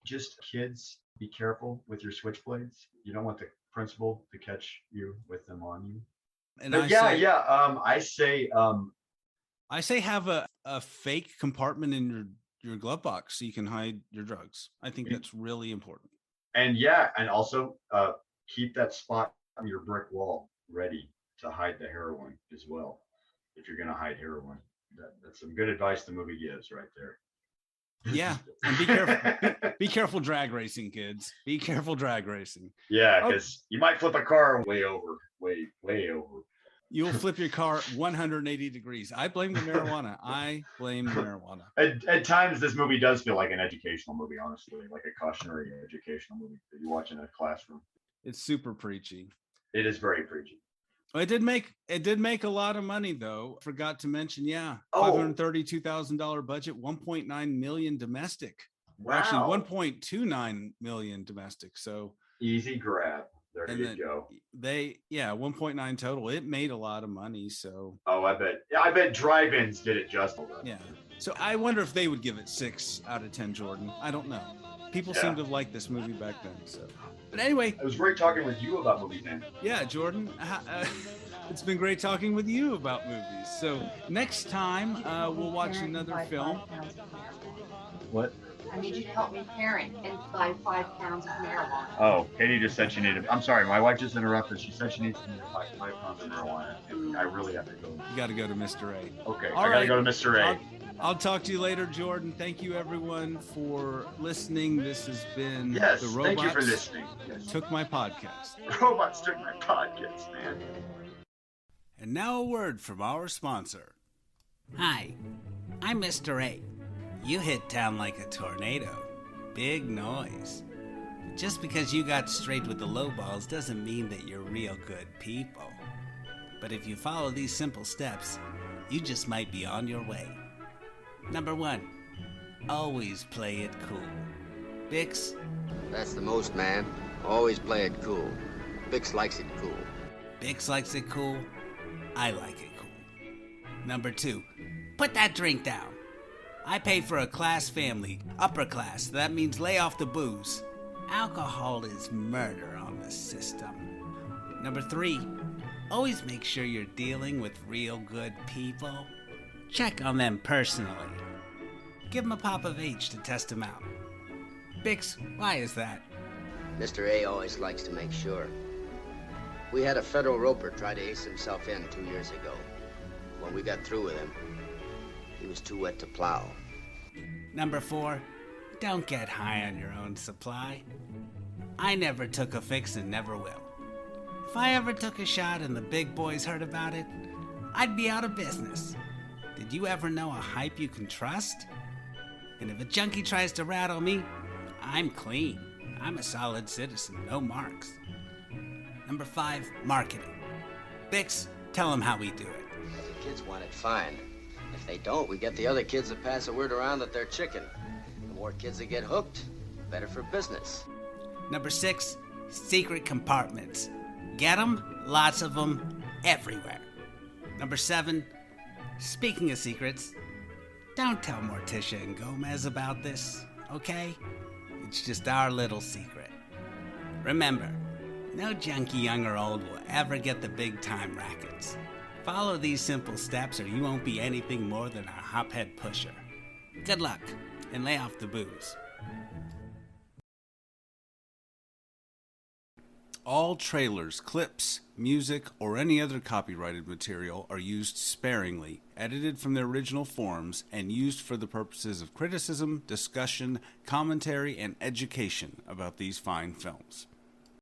just kids, be careful with your switchblades. You don't want the principal to catch you with them on you. And I say have a fake compartment in your glove box so you can hide your drugs. I think that's really important. And also keep that spot on your brick wall ready to hide the heroin as well. If you're going to hide heroin, that's some good advice the movie gives right there. Yeah, and be careful. Be careful drag racing, kids. Be careful drag racing. Yeah, because you might flip a car way over. You'll flip your car 180 degrees. I blame the marijuana. At times, this movie does feel like an educational movie, honestly, like a cautionary educational movie that you watch in a classroom. It's super preachy. It is very preachy. It did make a lot of money though. Forgot to mention, $532,000 budget, 1.9 million domestic. Wow. Actually, 1.29 million domestic. So easy grab. There you go. 1.9 total. It made a lot of money. So I bet drive-ins did it justice. Yeah. So I wonder if they would give it 6 out of 10, Jordan. I don't know. People seem to have liked this movie back then. So, but anyway, it was great talking with you about movies, man. Yeah, Jordan, it's been great talking with you about movies. So next time we'll watch another film. What? I need you to help me parent and buy 5 pounds of marijuana. Oh, Katie just said she needed. I'm sorry, my wife just interrupted. She said she needs to buy 5 pounds of marijuana. And I really have to go. You got to go to Mr. A. Okay, I got to go to Mr. A. I'll talk to you later, Jordan. Thank you, everyone, for listening. This has been The Robots. Thank you for listening. Took my podcast. The Robots took my podcast, man. And now a word from our sponsor. Hi, I'm Mr. A. You hit town like a tornado. Big noise. Just because you got straight with the low balls doesn't mean that you're real good people. But if you follow these simple steps, you just might be on your way. Number 1, always play it cool. Bix? That's the most, man. Always play it cool. Bix likes it cool. Bix likes it cool. I like it cool. Number 2, put that drink down. I pay for a class family, upper class. That means lay off the booze. Alcohol is murder on the system. Number 3, always make sure you're dealing with real good people. Check on them personally. Give them a pop of H to test them out. Bix, why is that? Mr. A always likes to make sure. We had a federal roper try to ace himself in 2 years ago. When we got through with him, he was too wet to plow. Number 4, don't get high on your own supply. I never took a fix and never will. If I ever took a shot and the big boys heard about it, I'd be out of business. Did you ever know a hype you can trust? And if a junkie tries to rattle me, I'm clean. I'm a solid citizen, no marks. Number 5, marketing. Bix, tell them how we do it. kids want it, fine. If they don't, we get the other kids to pass the word around that they're chicken. The more kids that get hooked, the better for business. Number 6, secret compartments. Get them, lots of them, everywhere. Number 7, speaking of secrets, don't tell Morticia and Gomez about this, okay? It's just our little secret. Remember, no junkie, young or old, will ever get the big-time rackets. Follow these simple steps or you won't be anything more than a hophead pusher. Good luck, and lay off the booze. All trailers, clips, music, or any other copyrighted material are used sparingly, edited from their original forms, and used for the purposes of criticism, discussion, commentary, and education about these fine films.